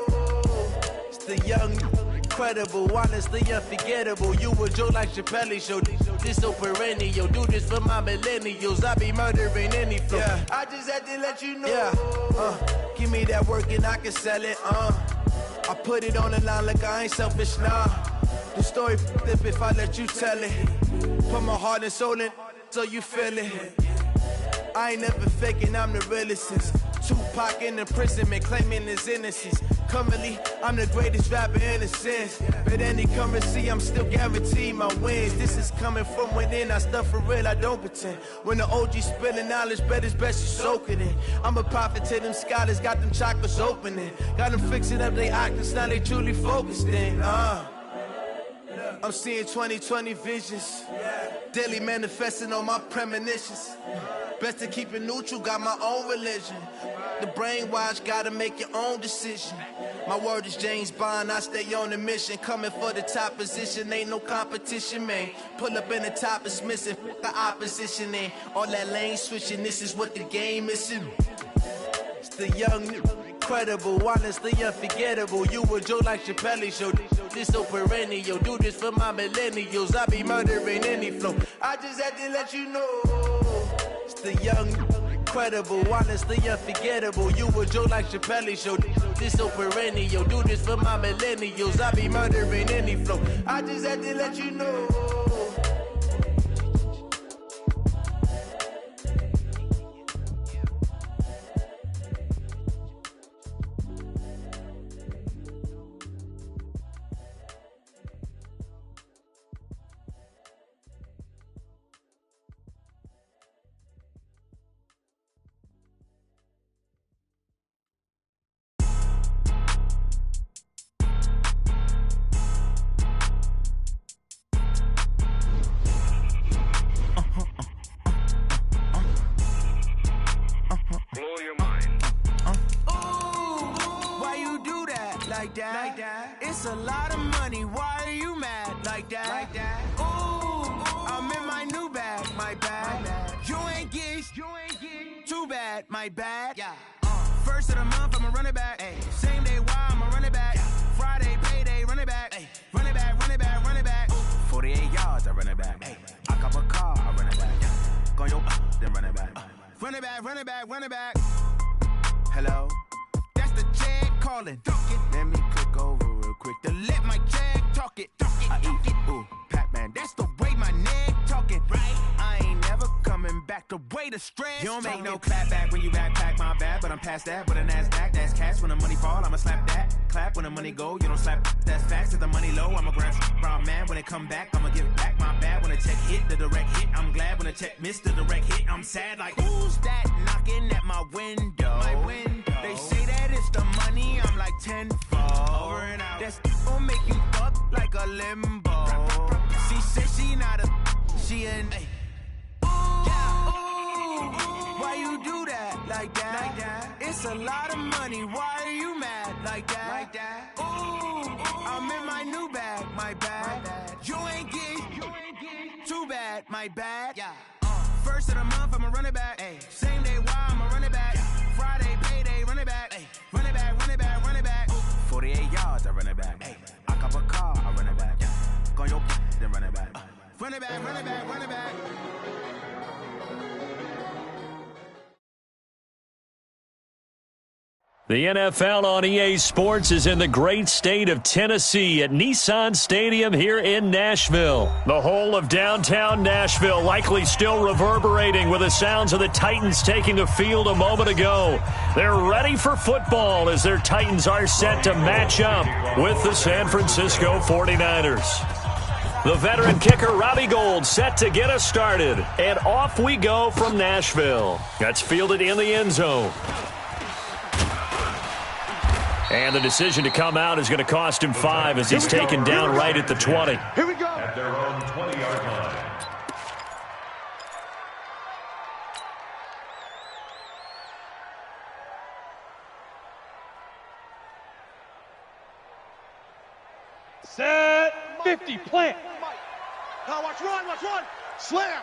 It's the young, incredible, honestly unforgettable. You were Joe like Chappelle show. This so perennial. Do this for my millennials. I be murdering any flow. Yeah. I just had to let you know. Yeah. Give me that work and I can sell it. I put it on the line like I ain't selfish, nah. The story flip if I let you tell it. Put my heart and soul in so you feel it. I ain't never faking, I'm the realest since Tupac in imprisonment, claiming his innocence. Currently, I'm the greatest rapper in a sense. But any currency, I'm still guaranteed my wins. This is coming from within, I stuff for real, I don't pretend. When the OG spilling knowledge, bet it's best you soak it in. I'm a prophet to them scholars, got them chakras opening. Got them fixing up they octaves, now they truly focused in. I'm seeing 2020 visions. Daily manifesting on my premonitions. Best to keep it neutral, got my own religion. The brainwash, gotta make your own decision. My word is James Bond, I stay on the mission. Coming for the top position, ain't no competition, man. Pull up in the top, it's missing, the opposition, and all that lane switching, this is what the game is. It's the young, incredible, honestly unforgettable. You were Joe like Chappelle show. This so perennial. Do this for my millennials. I be murdering any flow. I just had to let you know. It's the young, incredible, honestly unforgettable. You were Joe like Chappelle show. This so perennial. Do this for my millennials. I be murdering any flow. I just had to let you know. It's a lot of money, why are you mad like that? Ooh, I'm in my new bag, my bad. You ain't get too bad, my bad. First of the month, I'ma run it back. Same day, why I'ma run it back. Friday, payday, run it back. Run it back, run it back, run it back. 48 yards, I run it back. I cop a car, I run it back. Go yo, then run it back. Run it back, run it back, run it back. Hello? That's the check calling. Let me click over real quick to let my check talk it. I eat it, ooh, Pac-Man. That's the way my neck talking. Right? I ain't never coming back. The way the stress. You don't make no clap back when you backpack, my bad. But I'm past that with a NASDAQ. That's cash when the money fall. I'ma slap that. Clap when the money go. You don't slap. That's facts. If the money low, I'ma grab brown man. When it come back, I'ma give back my bad. When the check hit, the direct hit. I'm glad when the check missed the direct hit. I'm sad like who's that knocking at my window? My window. They say that it's the money. I'm like tenfold. Over and out. That's gon' make you fuck like a limbo. She said she not a. She an. Why you do that like that? It's a lot of money. Why are you mad like that? Ooh, I'm in my new bag, my bad. You ain't get too bad, my bad. First of the month, I'ma run it back. Same day, why I'ma run it back. Friday, payday, run it back. Run it back, run it back, run it back. 48 yards, I run it back. I cop a car, I run it back. Go yo, then run it back. Run it back, run it back, run it back. The NFL on EA Sports is in the great state of Tennessee at Nissan Stadium here in Nashville. The whole of downtown Nashville likely still reverberating with the sounds of the Titans taking the field a moment ago. They're ready for football as their Titans are set to match up with the San Francisco 49ers. The veteran kicker Robbie Gould set to get us started, and off we go from Nashville. That's fielded in the end zone. And the decision to come out is going to cost him 5 as he's taken down right at the 20. Here we go. At their own 20-yard line. Set, 50, plant. Watch run. Slam.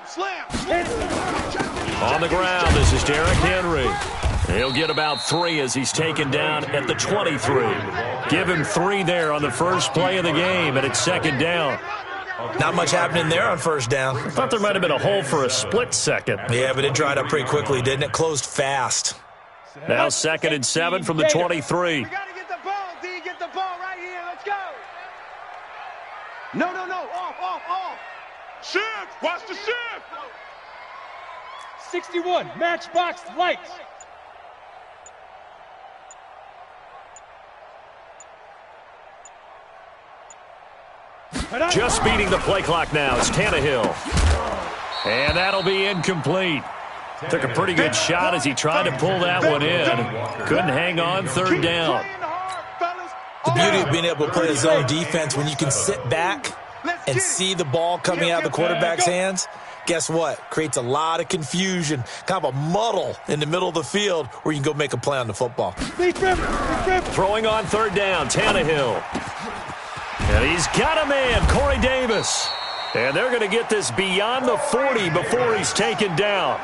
On the ground, this is Derrick Henry. He'll get about 3 as he's taken down at the 23. Give him 3 there on the first play of the game, and it's second down. Not much happening there on first down. I thought there might have been a hole for a split second. Yeah, but it dried up pretty quickly, didn't it? Closed fast. Now 2nd and 7 from the 23. You gotta get the ball, D. Get the ball right here. Let's go. No. Off. Shift. Watch the shift. 61, matchbox lights. Just beating the play clock now. It's Tannehill. And that'll be incomplete. Took a pretty good shot as he tried to pull that one in. Couldn't hang on 3rd down. The beauty of being able to play a zone defense when you can sit back and see the ball coming out of the quarterback's hands, guess what? Creates a lot of confusion, kind of a muddle in the middle of the field where you can go make a play on the football. Throwing on 3rd down, Tannehill. And he's got a man, Corey Davis. And they're going to get this beyond the 40 before he's taken down.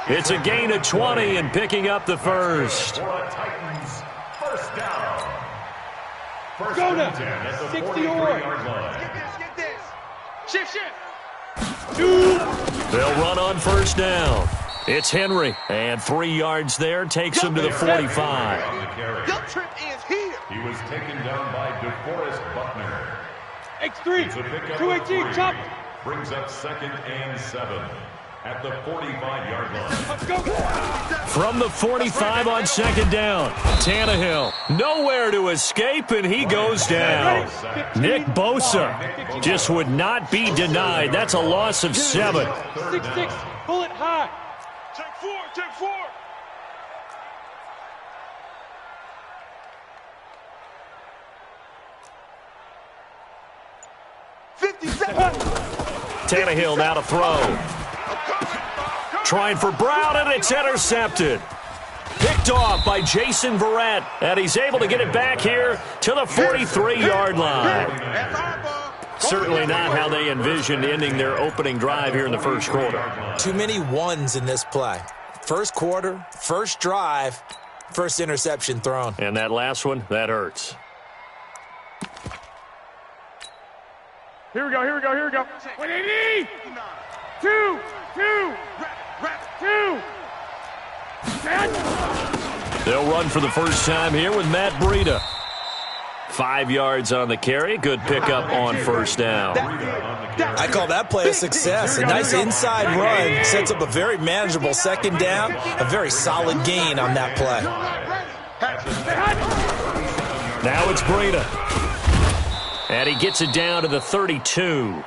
It's a gain of 20 and picking up the first. Titans, first down. Go now. 60 yard. Get this. Shift. They'll run on first down. It's Henry. And 3 yards there takes him to the 45. Your trip ends here. He was taken down by DeForest Buckner. X3, 218, chop. Brings up 2nd and 7 at the 45-yard line. Let's go. From the 45 on 2nd down, Tannehill nowhere to escape, and he goes down. Nick Bosa just would not be denied. That's a loss of 7. 6-6, pull it high. Take 4. 57. Tannehill now to throw. Trying for Brown, and it's intercepted. Picked off by Jason Verrett, and he's able to get it back here to the 43-yard line. Certainly not how they envisioned ending their opening drive here in the first quarter. Too many ones in this play. First quarter, first drive, first interception thrown. And that last one, that hurts. Here we go. 180. 2. They'll run for the first time here with Matt Breida. 5 yards on the carry. Good pickup on first down. I call that play a success. A nice inside run sets up a very manageable second down. A very solid gain on that play. Now it's Breida. And he gets it down to the 32.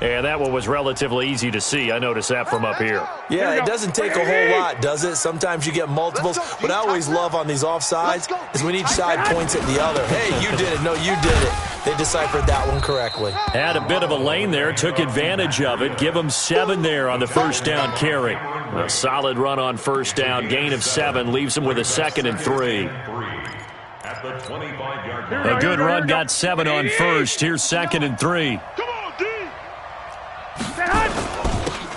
And that one was relatively easy to see. I noticed that from up here. Yeah, it doesn't take a whole lot, does it? Sometimes you get multiples. What I always love on these offsides is when each side points at the other. Hey, you did it. No, you did it. They deciphered that one correctly. Had a bit of a lane there, took advantage of it. Give them 7 there on the first down carry. A solid run on first down. Gain of 7 leaves them with a 2nd and 3. At the 25-yard line. A good run got 7 on first. Here's 2nd and 3. Come on, D.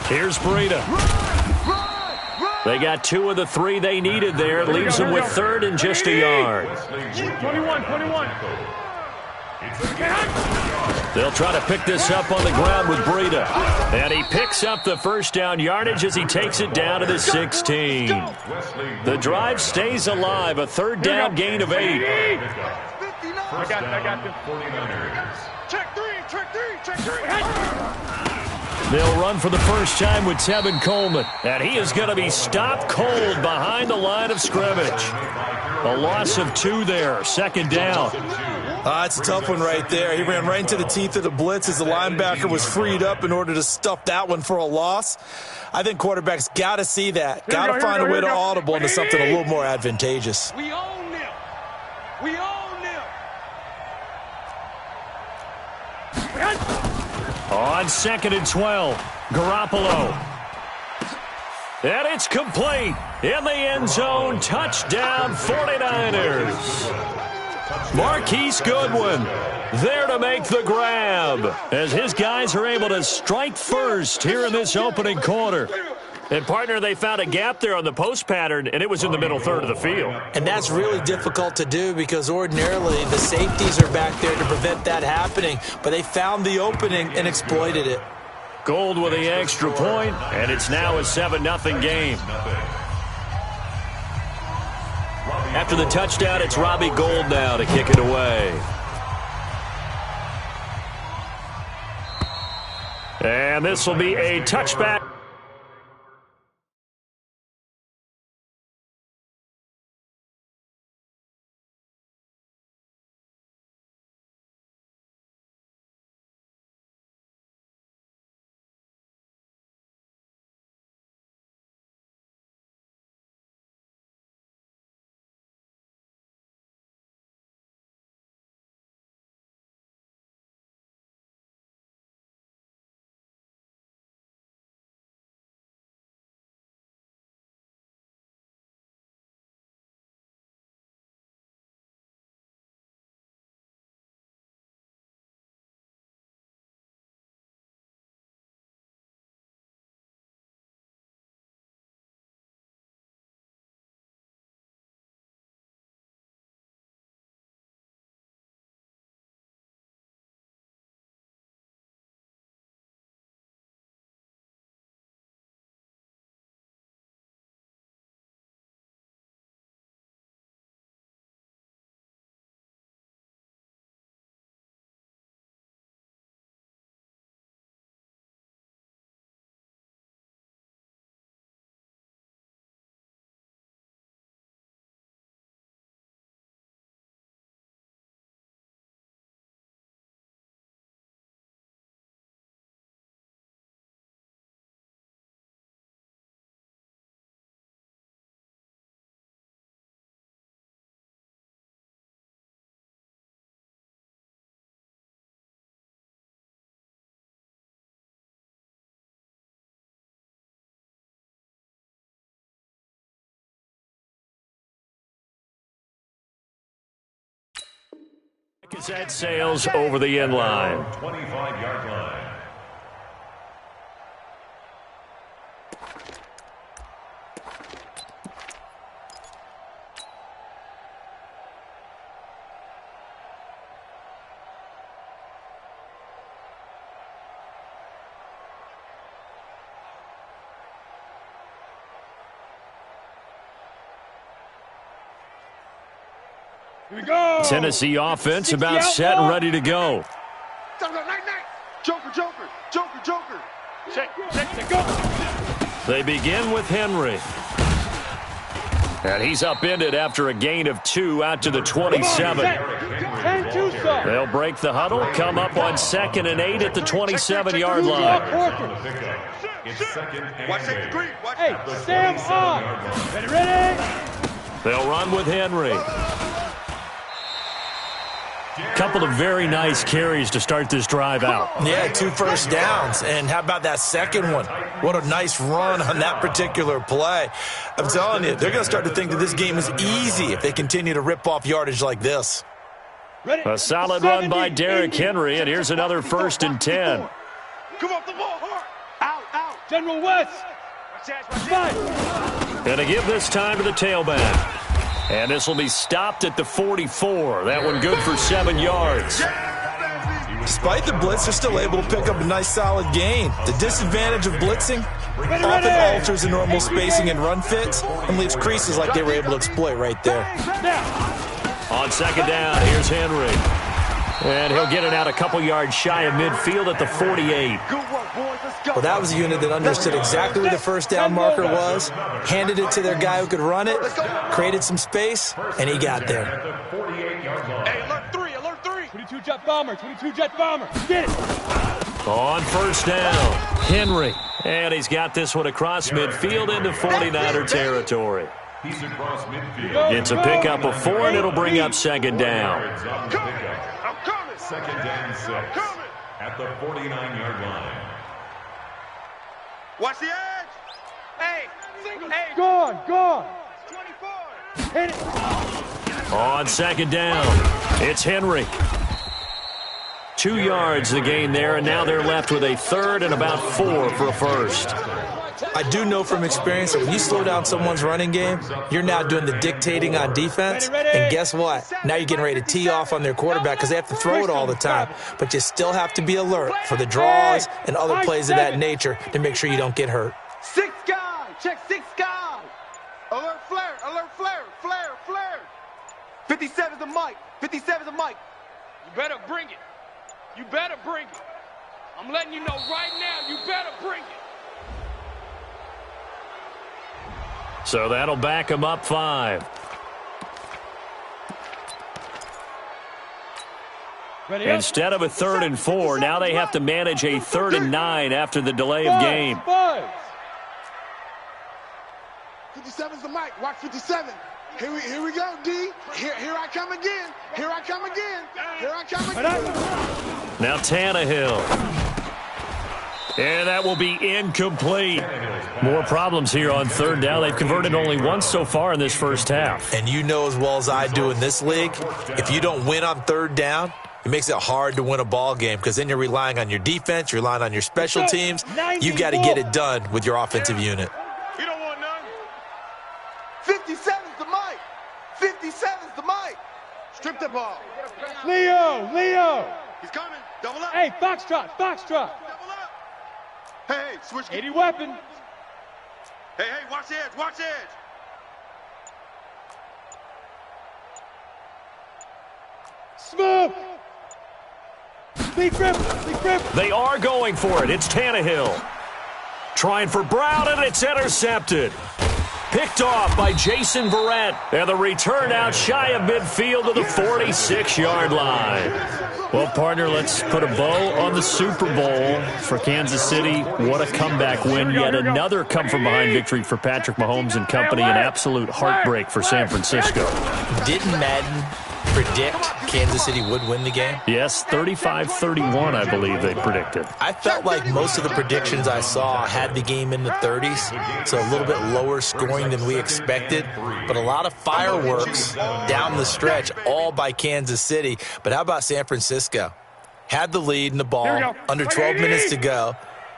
Here's Breida. They got 2 of the 3 they needed there. It leaves them with 3rd and just a yard. 21. They'll try to pick this up on the ground with Breida. And he picks up the first down yardage as he takes it down to the 16. The drive stays alive. A 3rd down gain of 8. I got this. 49ers. Check three. They'll run for the first time with Tevin Coleman. And he is going to be stopped cold behind the line of scrimmage. A loss of 2 there. 2nd down. It's a tough one right there. He ran right into the teeth of the blitz as the linebacker was freed up in order to stuff that one for a loss. I think quarterbacks got to see that. Got to find a way to audible into something a little more advantageous. We own them. On 2nd and 12, Garoppolo. And it's complete. In the end zone, touchdown 49ers. Marquise Goodwin there to make the grab as his guys are able to strike first here in this opening quarter. And, partner, they found a gap there on the post pattern, and it was in the middle third of the field. And that's really difficult to do because ordinarily the safeties are back there to prevent that happening. But they found the opening and exploited it. Gold with the extra point, and it's now a 7-0 game. After the touchdown, it's Robbie Gould now to kick it away. And this will be a touchback. Cassette sails over the end line. 25-yard line. Here we go. Tennessee offense about set and ready to go. Joker, Joker, Joker, Joker. Shake, go. They begin with Henry. And he's upended after a gain of 2 out to the 27. They'll break the huddle, come up on 2nd and 8 at the 27-yard line. Hey, Sam on. Ready? They'll run with Henry. Couple of very nice carries to start this drive out. Yeah, 2 first downs. And how about that second one? What a nice run on that particular play. I'm telling you, they're going to start to think that this game is easy if they continue to rip off yardage like this. A solid run by Derrick Henry, and here's another 1st and 10. Come off the ball hard. Out. General West. And to give this time to the tailback. And this will be stopped at the 44. That one good for 7 yards. Despite the blitz, they're still able to pick up a nice solid gain. The disadvantage of blitzing often alters the normal spacing and run fits and leaves creases like they were able to exploit right there. On 2nd down, here's Henry. And he'll get it out a couple yards shy of midfield at the 48. Well, that was a unit that understood exactly where the first down marker was, handed it to their guy who could run it, created some space, and he got there. Hey, alert 3. 22 jet bomber. Get it. On 1st down, Henry. And he's got this one across midfield into 49er territory. He's across midfield. It's a pickup of 4, and it'll bring up 2nd down. I'm coming. 2nd and 6 at the 49-yard line. Watch the edge. Hey. Gone. 24. Hit it. On second down, it's Henry. 2 yards the gain there, and now they're left with a third and about 4 for a first. I do know from experience that when you slow down someone's running game, you're now doing the dictating on defense. And guess what? Now you're getting ready to tee off on their quarterback because they have to throw it all the time. But you still have to be alert for the draws and other plays of that nature to make sure you don't get hurt. 6 guy. Check 6 guy. Alert flare. Alert flare. Flare. Flare. 57's the mic. 57's the mic. You better bring it. You better bring it. I'm letting you know right now, you better bring it. So that'll back them up 5. Instead of a 3rd and 4, now they have to manage a 3rd and 9 after the delay of game. 57's the mic. Watch 57. Here we go, D. Here I come again. Here I come again. Here I come again. Now Tannehill. And that will be incomplete. More problems here on 3rd down. They've converted only once so far in this first half. And you know as well as I do in this league, if you don't win on 3rd down, it makes it hard to win a ball game because then you're relying on your defense, you're relying on your special teams. You've got to get it done with your offensive unit. You don't want none. 57's the mic. 57's the mic. Strip the ball. Leo. He's coming. Double up. Hey, Foxtrot. Double up. Hey, switch. 80 weapon. Hey, watch the edge. Watch the edge. Smooth. Big grip. They are going for it. It's Tannehill. Trying for Brown, and it's intercepted. Picked off by Jason Verrett. And the return out shy of midfield to the 46-yard line. Well, partner, let's put a bow on the Super Bowl for Kansas City. What a comeback win. Yet another come-from-behind victory for Patrick Mahomes and company. An absolute heartbreak for San Francisco. Didn't Madden predict Kansas City would win the game? Yes, 35-31, I believe they predicted. I felt like most of the predictions I saw had the game in the 30s, so a little bit lower scoring than we expected, but a lot of fireworks down the stretch, all by Kansas City. But how about San Francisco? Had the lead in the ball, under 12 minutes to go,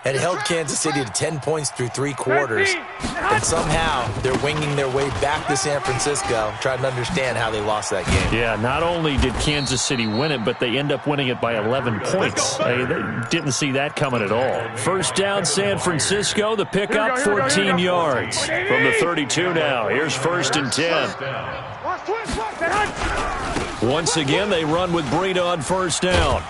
and held Kansas City to 10 points through 3 quarters. And somehow they're winging their way back to San Francisco, trying to understand how they lost that game. Yeah, not only did Kansas City win it, but they end up winning it by 11 points. They didn't see that coming at all. First down, San Francisco. The pickup, 14 yards. From the 32 now. Here's 1st and 10. Once again, they run with Breida on 1st down.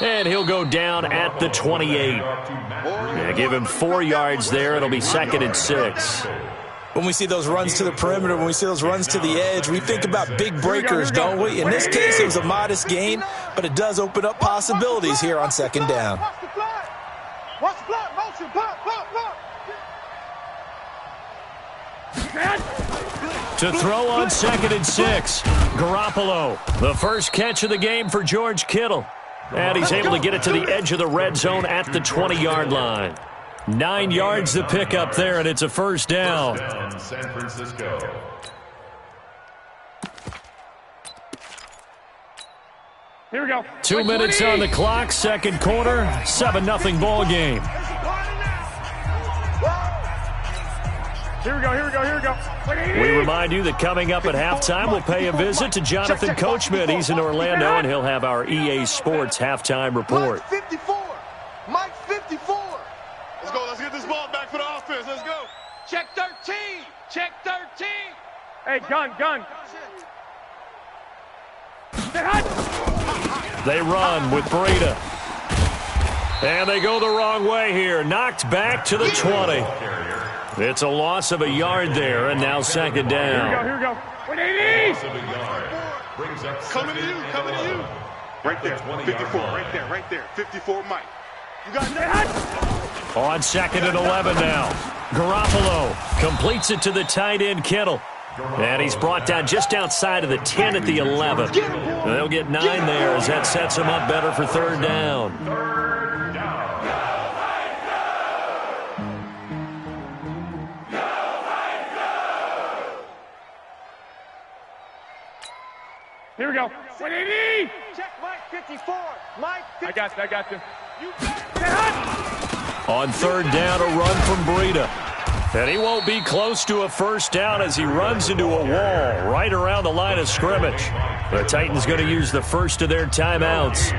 And he'll go down at the 28. Yeah, give him 4 yards there. It'll be 2nd and 6. When we see those runs to the perimeter, when we see those runs to the edge, we think about big breakers, don't we? In this case, it was a modest gain, but it does open up possibilities here on 2nd down. Watch the block. Motion. Block. To throw on 2nd and 6. Garoppolo, the first catch of the game for George Kittle. And he's able to get it to the edge of the red zone at the 20-yard line. 9 yards to pick up there, and it's a 1st down. San Francisco. Here we go. 2 minutes on the clock, 2nd quarter, 7-0 ball game. Here we go. We remind you that coming up at halftime, we'll pay a visit to Jonathan Coachman. He's in Orlando, and he'll have our EA Sports halftime report. Mike 54. Let's get this ball back for the offense. Let's go. Check 13. Check 13. Hey, gun. They run with Breida. And they go the wrong way here. Knocked back to the 20. It's a loss of a yard there, and now 2nd down. Here we go. 180. Coming to you. Right there. 54. Right there. 54, Mike. You got that? On 2nd and 11 now. Garoppolo completes it to the tight end, Kittle. And he's brought down just outside of the 10 at the 11. They'll get 9 there as that sets him up better for 3rd down. Here we go. 180. Check Mike 54. Mike 54. I got you. On third down, a run from Breida. And he won't be close to a first down as he runs into a wall right around the line of scrimmage. The Titans going to use the first of their timeouts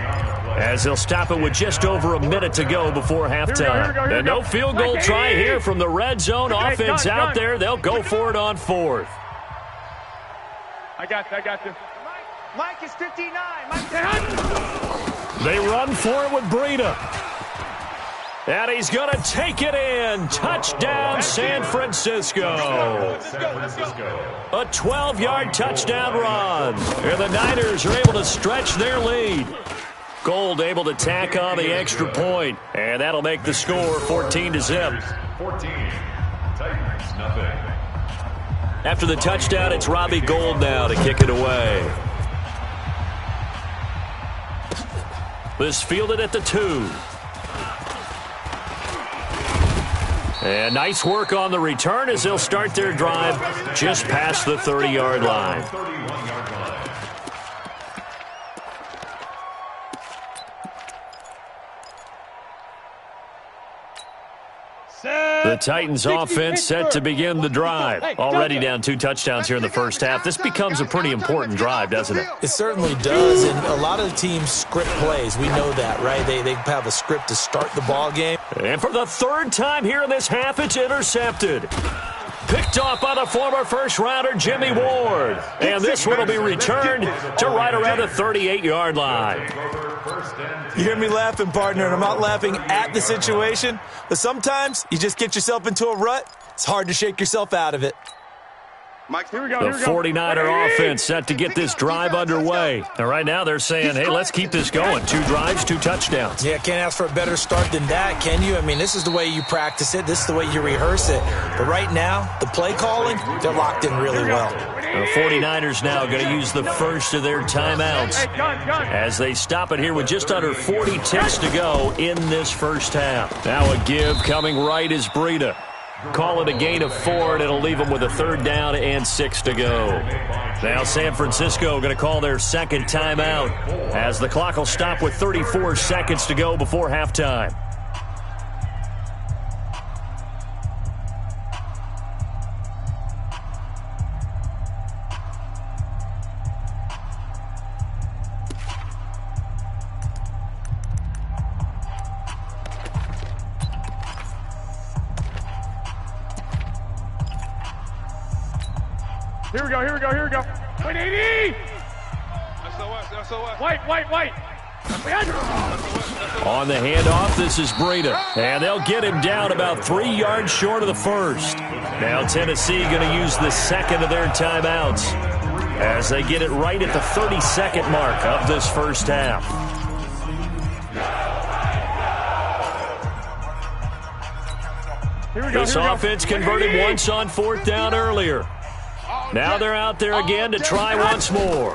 as they'll stop it with just over a minute to go before halftime. Here we go. And no field goal try here from the red zone. Offense out there. They'll go for it on fourth. I got you. Mike is 59. Mike. They run for it with Breida. And he's going to take it in. Touchdown, San Francisco. A 12-yard touchdown run. And the Niners are able to stretch their lead. Gold able to tack on the extra point. And that'll make the score 14-0. 14. Titans, nothing. After the touchdown, it's Robbie Gould now to kick it away. This fielded at the 2. And nice work on the return as they'll start their drive just past the 30-yard line. The Titans offense set to begin the drive. Already down 2 touchdowns here in the first half. This becomes a pretty important drive, doesn't it? It certainly does, and a lot of the teams script plays. We know that, right? They have a script to start the ball game. And for the third time here in this half, it's intercepted. Picked off by the former first-rounder Jimmy Ward. And this one will be returned to right around the 38-yard line. You hear me laughing, partner, and I'm not laughing at the situation, but sometimes you just get yourself into a rut. It's hard to shake yourself out of it. Mike, here we go. The 49er offense set to get this drive underway. And right now they're saying, hey, let's keep this going. 2 drives, 2 touchdowns. Yeah, can't ask for a better start than that, can you? I mean, this is the way you practice it. This is the way you rehearse it. But right now, the play calling, they're locked in really well. The 49ers now going to use the first of their timeouts as they stop it here with just under 40 ticks to go in this first half. Now a give coming right is Breida. Call it a gain of 4, and it'll leave them with a 3rd down and 6 to go. Now San Francisco going to call their second timeout as the clock will stop with 34 seconds to go before halftime. Here we go. 180. White. On the handoff, this is Breida. And they'll get him down about 3 yards short of the first. Now Tennessee going to use the second of their timeouts as they get it right at the 30-second mark of this first half. This offense converted once on 4th down earlier. Now they're out there again to try once more.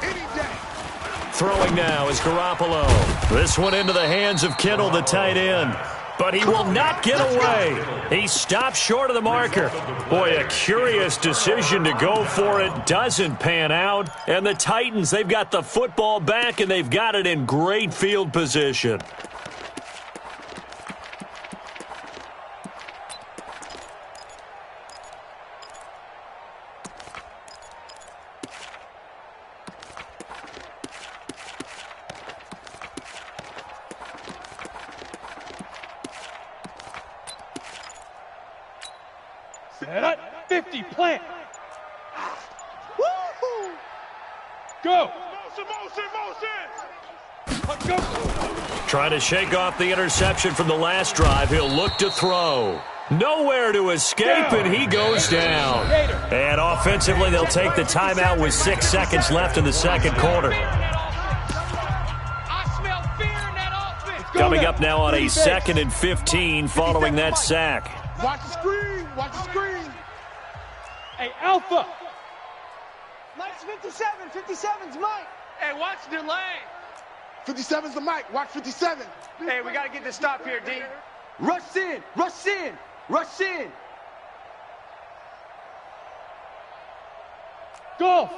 Throwing now is Garoppolo. This one into the hands of Kittle, the tight end. But he will not get away. He stops short of the marker. Boy, a curious decision to go for it. Doesn't pan out. And the Titans, they've got the football back, and they've got it in great field position. Set up, 50, plant. Woo-hoo. Go. Motion. Go. Trying to shake off the interception from the last drive. He'll look to throw. Nowhere to escape, and he goes down. And offensively, they'll take the timeout with 6 seconds left in the second quarter. Coming up now on a 2nd and 15 following that sack. Watch the screen. Watch the screen. Hey, Alpha. Mike's 57. 57's Mike. Hey, watch the lane. 57's the Mike. Watch 57. Hey, we got to get the stop here, D. Rush in. Rush in. Rush in. Golf.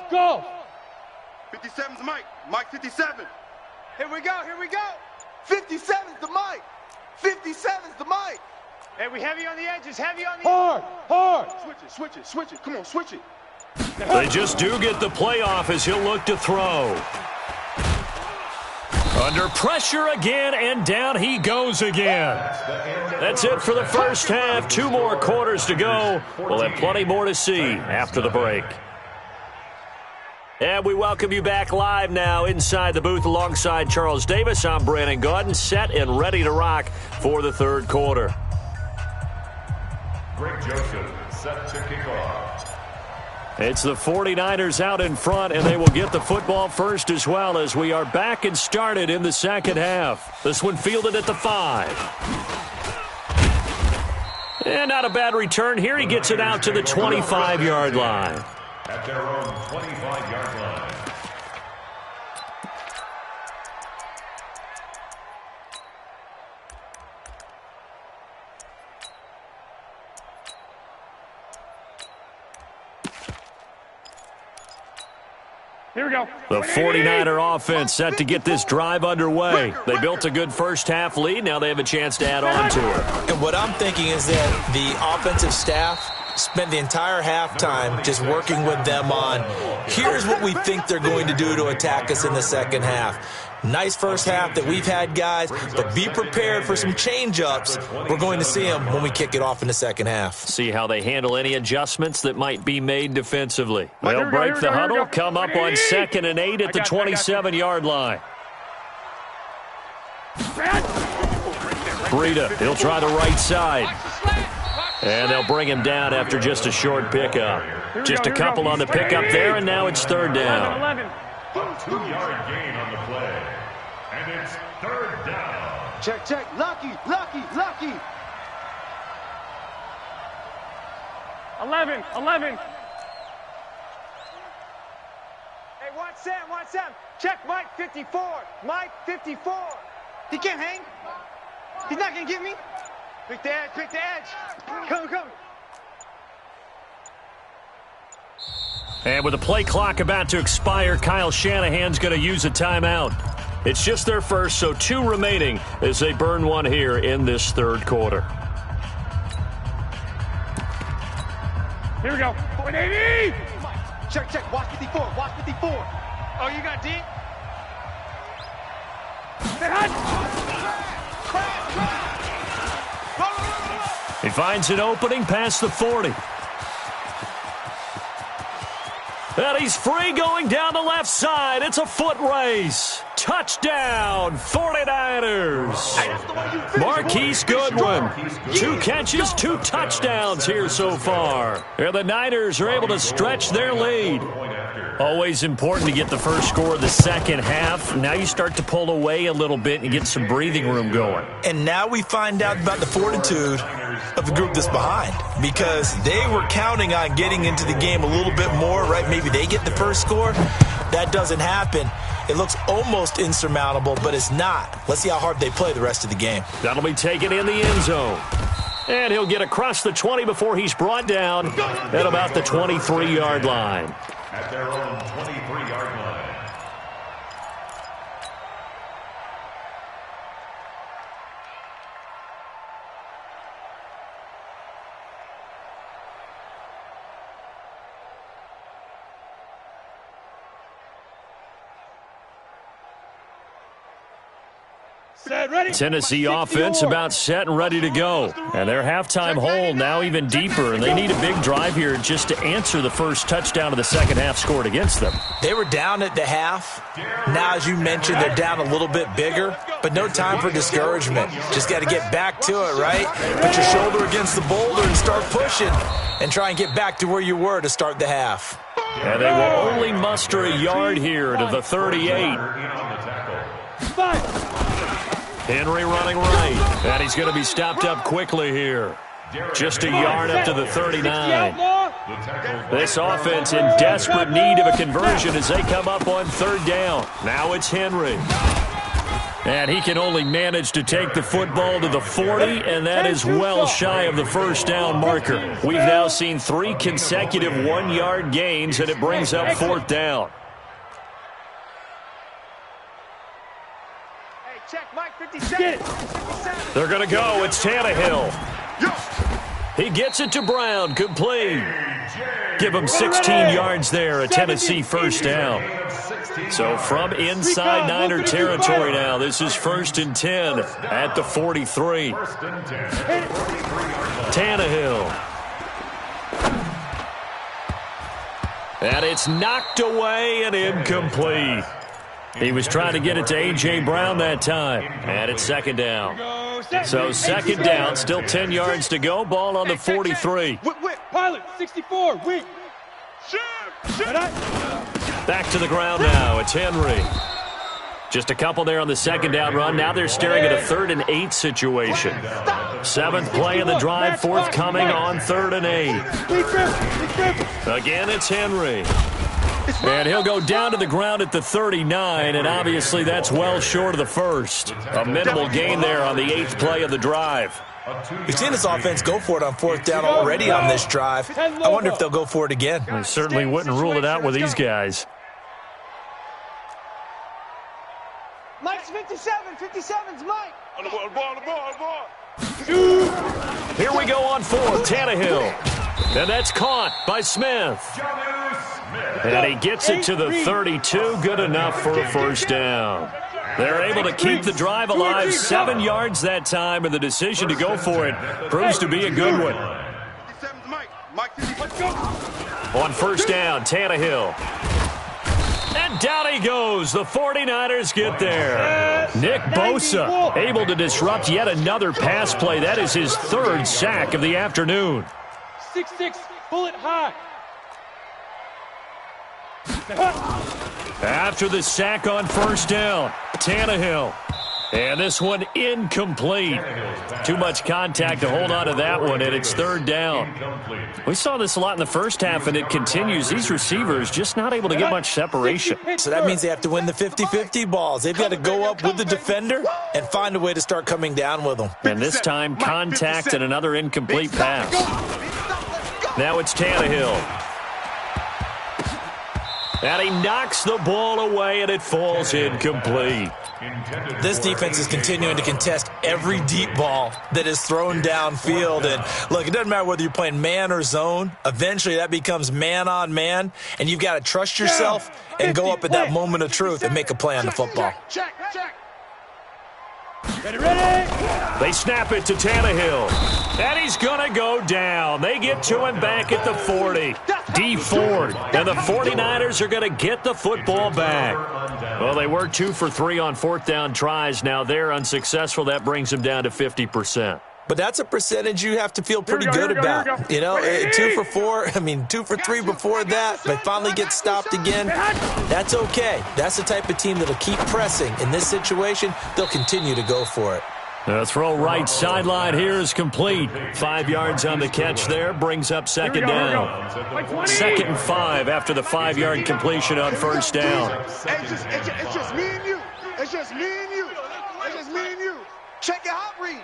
57's Mike. Mike 57. Here we go, here we go. 57's the mic. 57's the mic. Hey, we heavy on the edges, heavy on the Hard, hard. Switch it, switch it. Come on, switch it. They just do get the playoff as he'll look to throw. Under pressure again, and down he goes again. That's it for the first half. 2 more quarters to go. We'll have plenty more to see after the break. And we welcome you back live now inside the booth alongside Charles Davis. I'm Brandon Gaudin, set and ready to rock for the third quarter. Greg Joseph set to kick off. It's the 49ers out in front, and they will get the football first as well as we are back and started in the second half. This one fielded at the 5. And not a bad return here. He gets it out to the 25-yard line. At their own 25-yard line. Here we go. The 49er offense set to get this drive underway. They built a good first half lead. Now they have a chance to add on to it. And what I'm thinking is that the offensive staff spent the entire halftime just working with them on, here's what we think they're going to do to attack us in the second half. Nice first half that we've had, guys, but be prepared for some change-ups. We're going to see them when we kick it off in the second half. See how they handle any adjustments that might be made defensively. They'll break the huddle, come up on 2nd and 8 at the 27-yard line. Breida, he'll try the right side. And they'll bring him down after just a short pickup. Just a couple on the pickup there, and now it's third down. 11. A 2-yard gain on the play. And it's third down. Check, check. Lucky, lucky, lucky. 11. Hey, watch Sam. Check Mike 54. Mike 54. He can't hang. He's not going to get me. Quick the edge. Come. And with the play clock about to expire, Kyle Shanahan's going to use a timeout. It's just their first, so 2 remaining as they burn one here in this third quarter. Here we go. 180. Check. Watch 54. Oh, you got D? Stay hot. He finds an opening past the 40. And he's free going down the left side. It's a foot race. Touchdown, 49ers. Marquise Goodwin. 2 catches, 2 touchdowns here so far. And the Niners are able to stretch their lead. Always important to get the first score of the second half. Now you start to pull away a little bit and get some breathing room going. And now we find out about the fortitude of the group that's behind, because they were counting on getting into the game a little bit more, right? Maybe they get the first score. That doesn't happen. It looks almost insurmountable, but it's not. Let's see how hard they play the rest of the game. That'll be taken in the end zone. And he'll get across the 20 before he's brought down at about the 23-yard line. At their own 23-yard line. Set, ready. Tennessee offense about set and ready to go. And their halftime hole now even deeper, and they need a big drive here just to answer the first touchdown of the second half scored against them. They were down at the half. Now, as you mentioned, they're down a little bit bigger, but no time for discouragement. Just got to get back to it, right? Put your shoulder against the boulder and start pushing and try and get back to where you were to start the half. And they will only muster a yard here to the 38. Henry running right, and he's going to be stopped up quickly here. Just a yard up to the 39. This offense in desperate need of a conversion as they come up on third down. Now it's Henry. And he can only manage to take the football to the 40, and that is well shy of the first down marker. We've now seen 3 consecutive 1-yard gains, and it brings up fourth down. check, Mike 57. They're going to go. It's Tannehill. He gets it to Brown, complete. Give him 16 yards there, a Tennessee first down. So from inside Niner territory now, this is 1st and 10 at the 43. Tannehill. And it's knocked away and incomplete. He was trying to get it to A.J. Brown that time. And it's 2nd down. So 2nd down, still 10 yards to go. Ball on the 43. Pilot, 64, wing. Back to the ground now. It's Henry. Just a couple there on the 2nd down run. Now they're staring at a 3rd and 8 situation. 7th play of the drive, forthcoming on 3rd and 8. Again, it's Henry. And he'll go down to the ground at the 39, and obviously that's well short of the first. A minimal gain there on the 8th play of the drive. We've seen this offense go for it on 4th down already on this drive. I wonder if they'll go for it again. I certainly wouldn't rule it out with these guys. Mike's 57. 57's Mike. On the ball. Here we go on 4th, Tannehill. And that's caught by Smith. And he gets it to the 32, good enough for a first down. They're able to keep the drive alive, 7 yards that time, and the decision to go for it proves to be a good one. On 1st down, Tannehill. And down he goes. The 49ers get there. Nick Bosa able to disrupt yet another pass play. That is his 3rd sack of the afternoon. 6'6", bullet high. After the sack on 1st down, Tannehill. And this one incomplete. Too much contact to hold on to that one, and it's 3rd down. We saw this a lot in the first half, and it continues. These receivers just not able to get much separation. So that means they have to win the 50-50 balls. They've got to go up with the defender and find a way to start coming down with them. And this time, contact and another incomplete pass. Now it's Tannehill. And he knocks the ball away, and it falls incomplete. This defense is continuing to contest every deep ball that is thrown downfield. And, look, it doesn't matter whether you're playing man or zone. Eventually, that becomes man-on-man, and you've got to trust yourself and go up at that moment of truth and make a play on the football. Check. Ready. They snap it to Tannehill. And he's going to go down. They get to him back at the 40. D Ford. And the 49ers are going to get the football back. Well, they were 2 for 3 on 4th down tries. Now they're unsuccessful. That brings them down to 50%. But that's a percentage you have to feel pretty good about. You know, 2 for 4, 2 for 3 before that. They finally get stopped again. That's okay. That's the type of team that'll keep pressing. In this situation, they'll continue to go for it. The throw right sideline here is complete. 5 yards on the catch there. Brings up 2nd down. 2nd and 5 after the 5-yard completion on 1st down. It's just me and you. It's just me and you. It's just me and you. Check your hot read.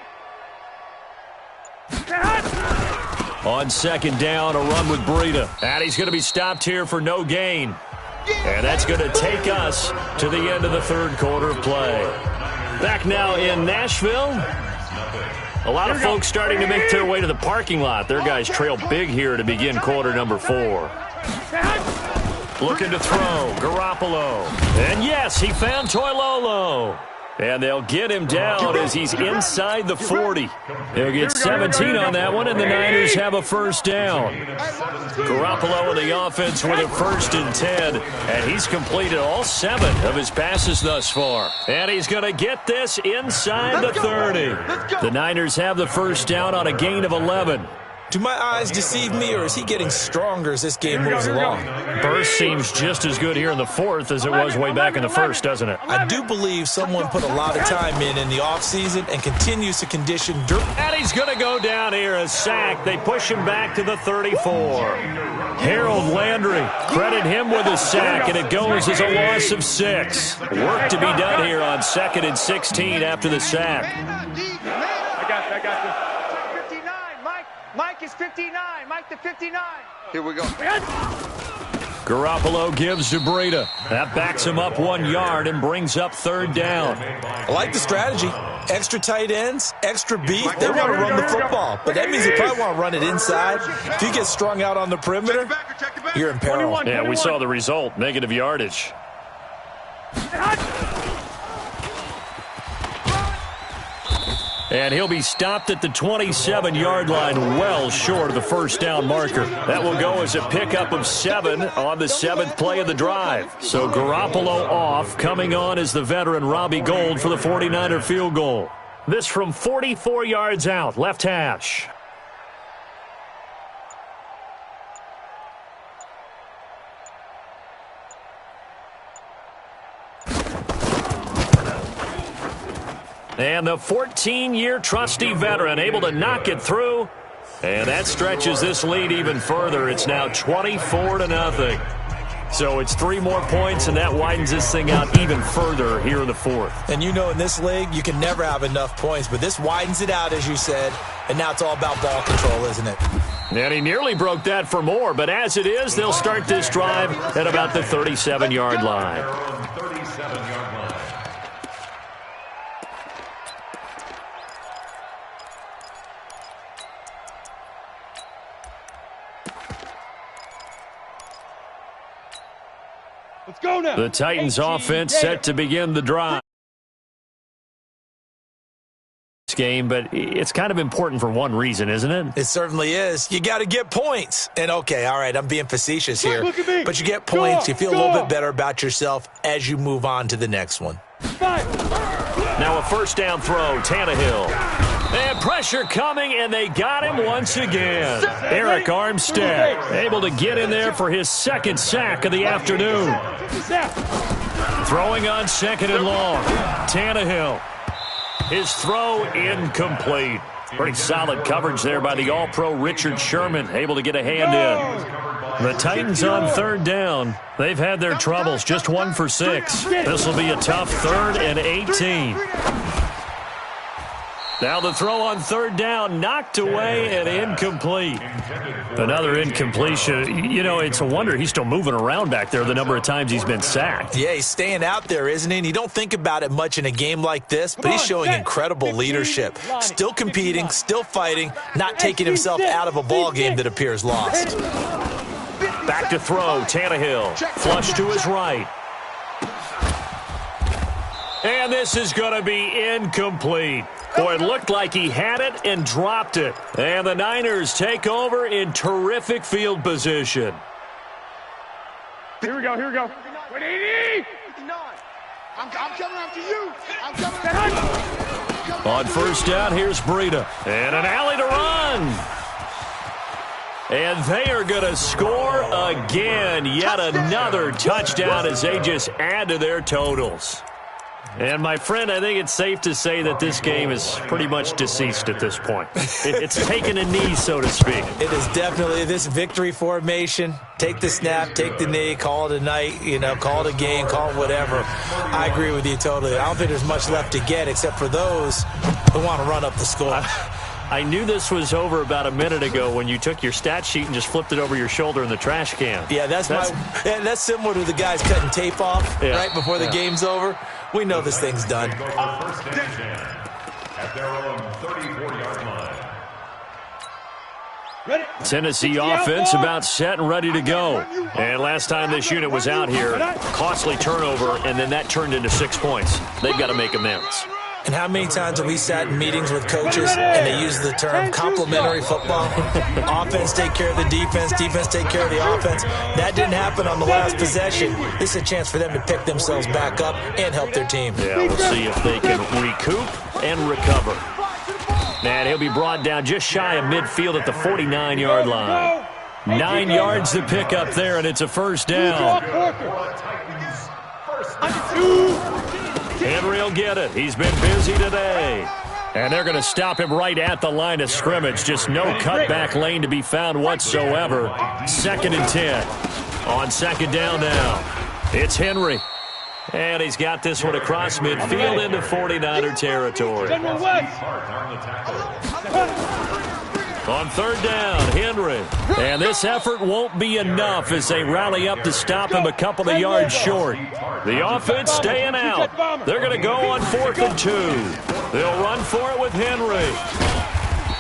On 2nd down, a run with Breida. And he's going to be stopped here for no gain. And that's going to take us to the end of the 3rd quarter of play. Back now in Nashville. A lot of folks starting to make their way to the parking lot. Their guys trail big here to begin quarter number 4. Looking to throw, Garoppolo. And yes, he found Toilolo. And they'll get him down as he's inside the 40. He'll get 17 on that one, and the Niners have a first down. Garoppolo in the offense with a 1st and 10, and he's completed all 7 of his passes thus far. And he's going to get this inside the 30. The Niners have the first down on a gain of 11. Do my eyes deceive me, or is he getting stronger as this game moves along? Burst seems just as good here in the 4th as it was way back in the 1st, doesn't it? I do believe someone put a lot of time in the offseason and continues to condition dirt. And he's going to go down here, a sack. They push him back to the 34. Harold Landry, credit him with a sack, and it goes as a loss of 6. Work to be done here on 2nd and 16 after the sack. I got you. 59, Mike is 59. Mike the 59. Here we go. Garoppolo gives to Breida. That backs him up 1 yard and brings up third down. I like the strategy. Extra tight ends, extra beef. They want to run the football, but that means they probably want to run it inside. If you get strung out on the perimeter, you're in peril. Yeah, we saw the result, negative yardage. And he'll be stopped at the 27-yard line, well short of the first down marker. That will go as a pickup of 7 on the 7th play of the drive. So Garoppolo off, coming on is the veteran Robbie Gould for the 49er field goal. This from 44 yards out, left hash. And the 14-year trusty veteran able to knock it through. And that stretches this lead even further. It's now 24-0. So it's 3 more points, and that widens this thing out even further here in the fourth. And you know in this league, you can never have enough points, but this widens it out, as you said, and now it's all about ball control, isn't it? And he nearly broke that for more, but as it is, they'll start this drive at about the 37-yard line. 37-yard line. Let's go now. The Titans offense set to begin the drive. Game, but it's kind of important for one reason, isn't it? It certainly is. You got to get points. And okay, all right, I'm being facetious here, but you get points, you feel a little bit better about yourself as you move on to the next one. Now a first down throw, Tannehill. And pressure coming, and they got him once again. Eric Armstead able to get in there for his second sack of the afternoon. Throwing on second and long. Tannehill. His throw incomplete. Pretty solid coverage there by the All-Pro Richard Sherman, able to get a hand in. The Titans on third down. They've had their troubles, just 1 for 6. This will be a tough 3rd and 18. Now the throw on third down, knocked away and incomplete. Another incompletion. You know, it's a wonder he's still moving around back there the number of times he's been sacked. Yeah, he's staying out there, isn't he? And you don't think about it much in a game like this, but he's showing incredible leadership. Still competing, still fighting, not taking himself out of a ball game that appears lost. Back to throw, Tannehill. Flush to his right. And this is going to be incomplete. Boy, it looked like he had it and dropped it. And the Niners take over in terrific field position. Here we go, here we go. 180! I'm coming after you. I'm coming after you. On first down, here's Breida. And an alley to run. And they are going to score again. Yet another touchdown as they just add to their totals. And, my friend, I think it's safe to say that this game is pretty much deceased at this point. It's taken a knee, so to speak. It is definitely this victory formation. Take the snap, take the knee, call it a night, you know, call it a game, call it whatever. I agree with you totally. I don't think there's much left to get except for those who want to run up the score. I knew this was over about a minute ago when you took your stat sheet and just flipped it over your shoulder in the trash can. Yeah, that's similar to the guys cutting tape off right before the game's over. We know this thing's done. First and 10 at their own 34-yard line. Tennessee offense about set and ready to go. And last time this unit was out here, costly turnover, and then that turned into 6 points. They've got to make amends. And how many times have we sat in meetings with coaches and they use the term complementary football? Offense take care of the defense, defense take care of the offense. That didn't happen on the last possession. This is a chance for them to pick themselves back up and help their team. Yeah, we'll see if they can recoup and recover. And he'll be brought down just shy of midfield at the 49-yard line. 9 yards to pick up there, and it's a first down. Henry will get it. He's been busy today. And they're going to stop him right at the line of scrimmage. Just no cutback lane to be found whatsoever. 2nd and 10. On second down now. It's Henry. And he's got this one across midfield into 49er territory. On third down, Henry. And this effort won't be enough as they rally up to stop him a couple of yards short. The offense staying out. They're going to go on 4th and 2. They'll run for it with Henry.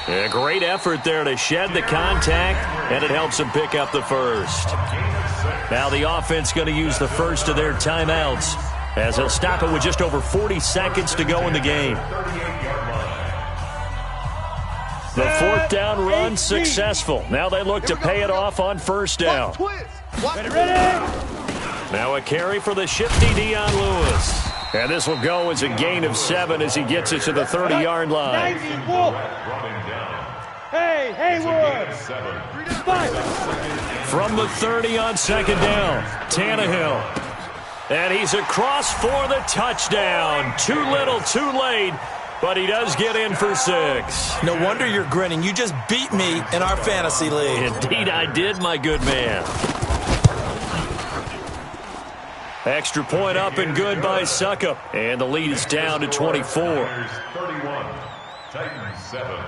A great effort there to shed the contact, and it helps them pick up the first. Now the offense going to use the first of their timeouts as they'll stop it with just over 40 seconds to go in the game. The 4th down run successful. Now they look to pay it off on 1st down. Ready? Now a carry for the shifty Dion Lewis. And this will go as a gain of 7 as he gets it to the 30-yard line. Hey, Haywood. From the 30 on 2nd down, Tannehill. And he's across for the touchdown. Too little, too late. But he does get in for 6. No wonder you're grinning. You just beat me in our fantasy league. Indeed I did, my good man. Extra point up and good by Suckup. And the lead is down to 24. 31, Titans 7.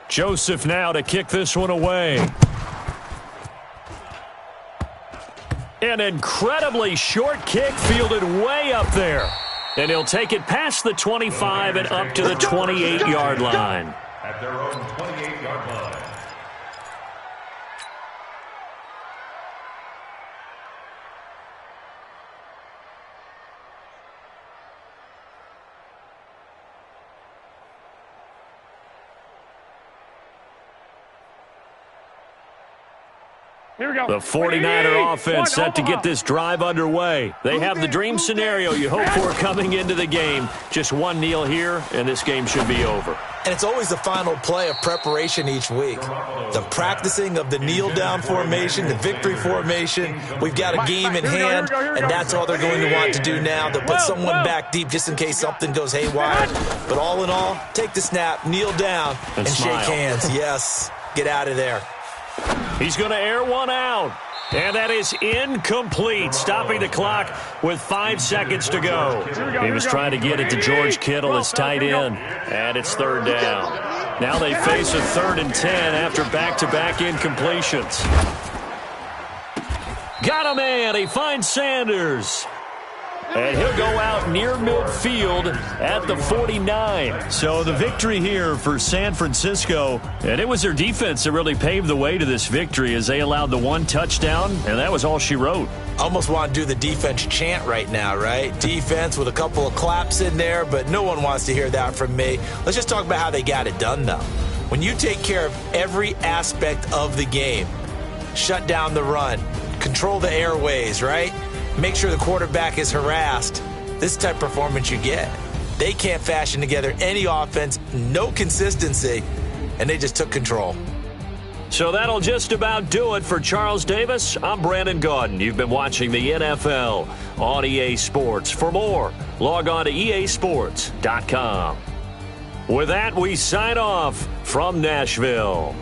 Joseph now to kick this one away. An incredibly short kick fielded way up there. And he'll take it past the 25 and up to the 28-yard line. At their own 28-yard line. Here we go. The 49er offense set to get this drive underway. They have the dream scenario you hope for coming into the game. Just one kneel here, and this game should be over. And it's always the final play of preparation each week. The practicing of the kneel-down formation, the victory formation. We've got a game in hand, and that's all they're going to want to do now. They'll put someone back deep just in case something goes haywire. But all in all, take the snap, kneel down, and shake hands. Yes, get out of there. He's going to air one out. And that is incomplete, stopping the clock with 5 seconds to go. He was trying to get it to George Kittle, his tight end, and it's 3rd down. Now they face a 3rd and 10 after back-to-back incompletions. Got a man. He finds Sanders. And he'll go out near midfield at the 49. So the victory here for San Francisco. And it was their defense that really paved the way to this victory as they allowed the 1 touchdown, and that was all she wrote. Almost want to do the defense chant right now, right? Defense with a couple of claps in there, but no one wants to hear that from me. Let's just talk about how they got it done, though. When you take care of every aspect of the game, shut down the run, control the airways, right? Make sure the quarterback is harassed. This type of performance you get. They can't fashion together any offense, no consistency, and they just took control. So that'll just about do it for Charles Davis. I'm Brandon Gaudin. You've been watching the NFL on EA Sports. For more, log on to easports.com. With that, we sign off from Nashville.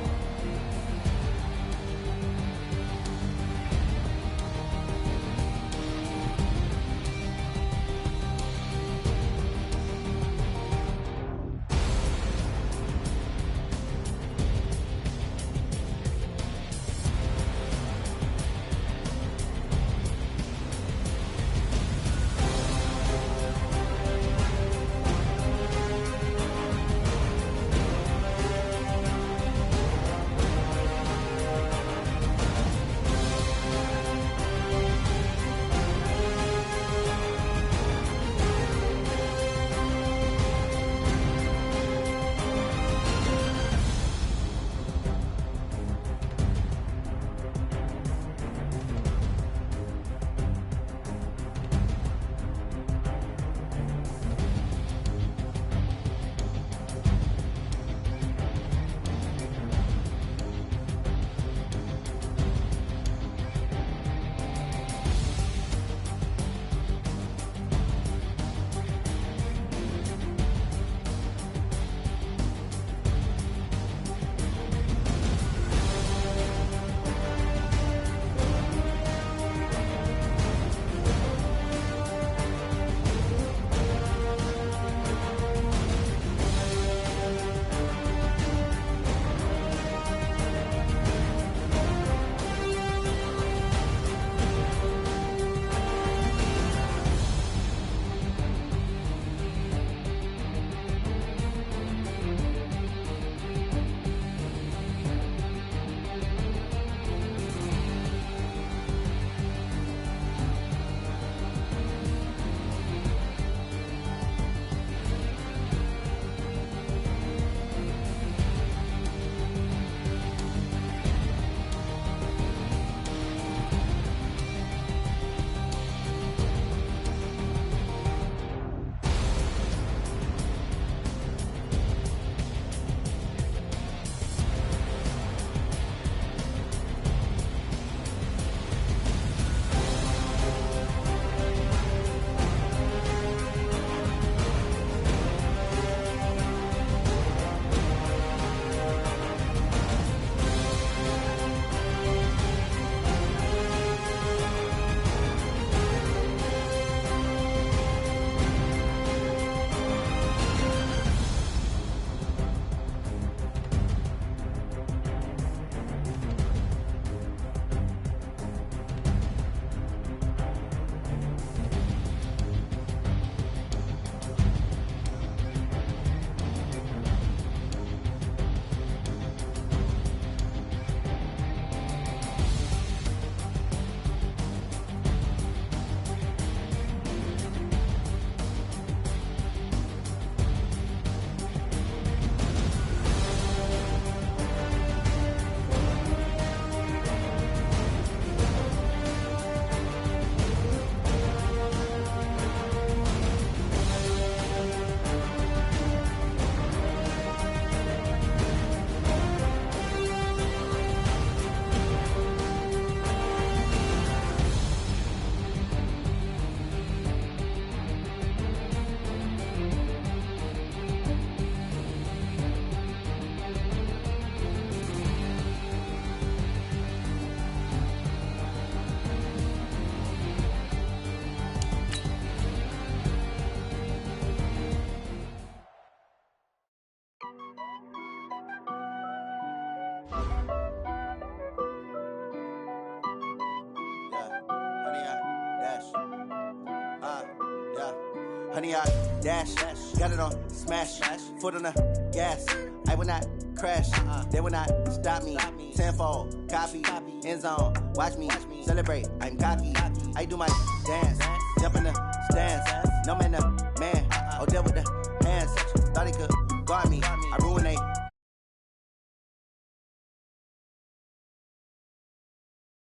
Honey, I dash. Got it on smash. Foot on the gas. I will not crash. They will not stop me. Tenfold, copy, end zone. Watch me celebrate. I'm cocky. I do my dance. Jump in the stands. No man, the man. Oh, deal with the hands. Thought he could guard me.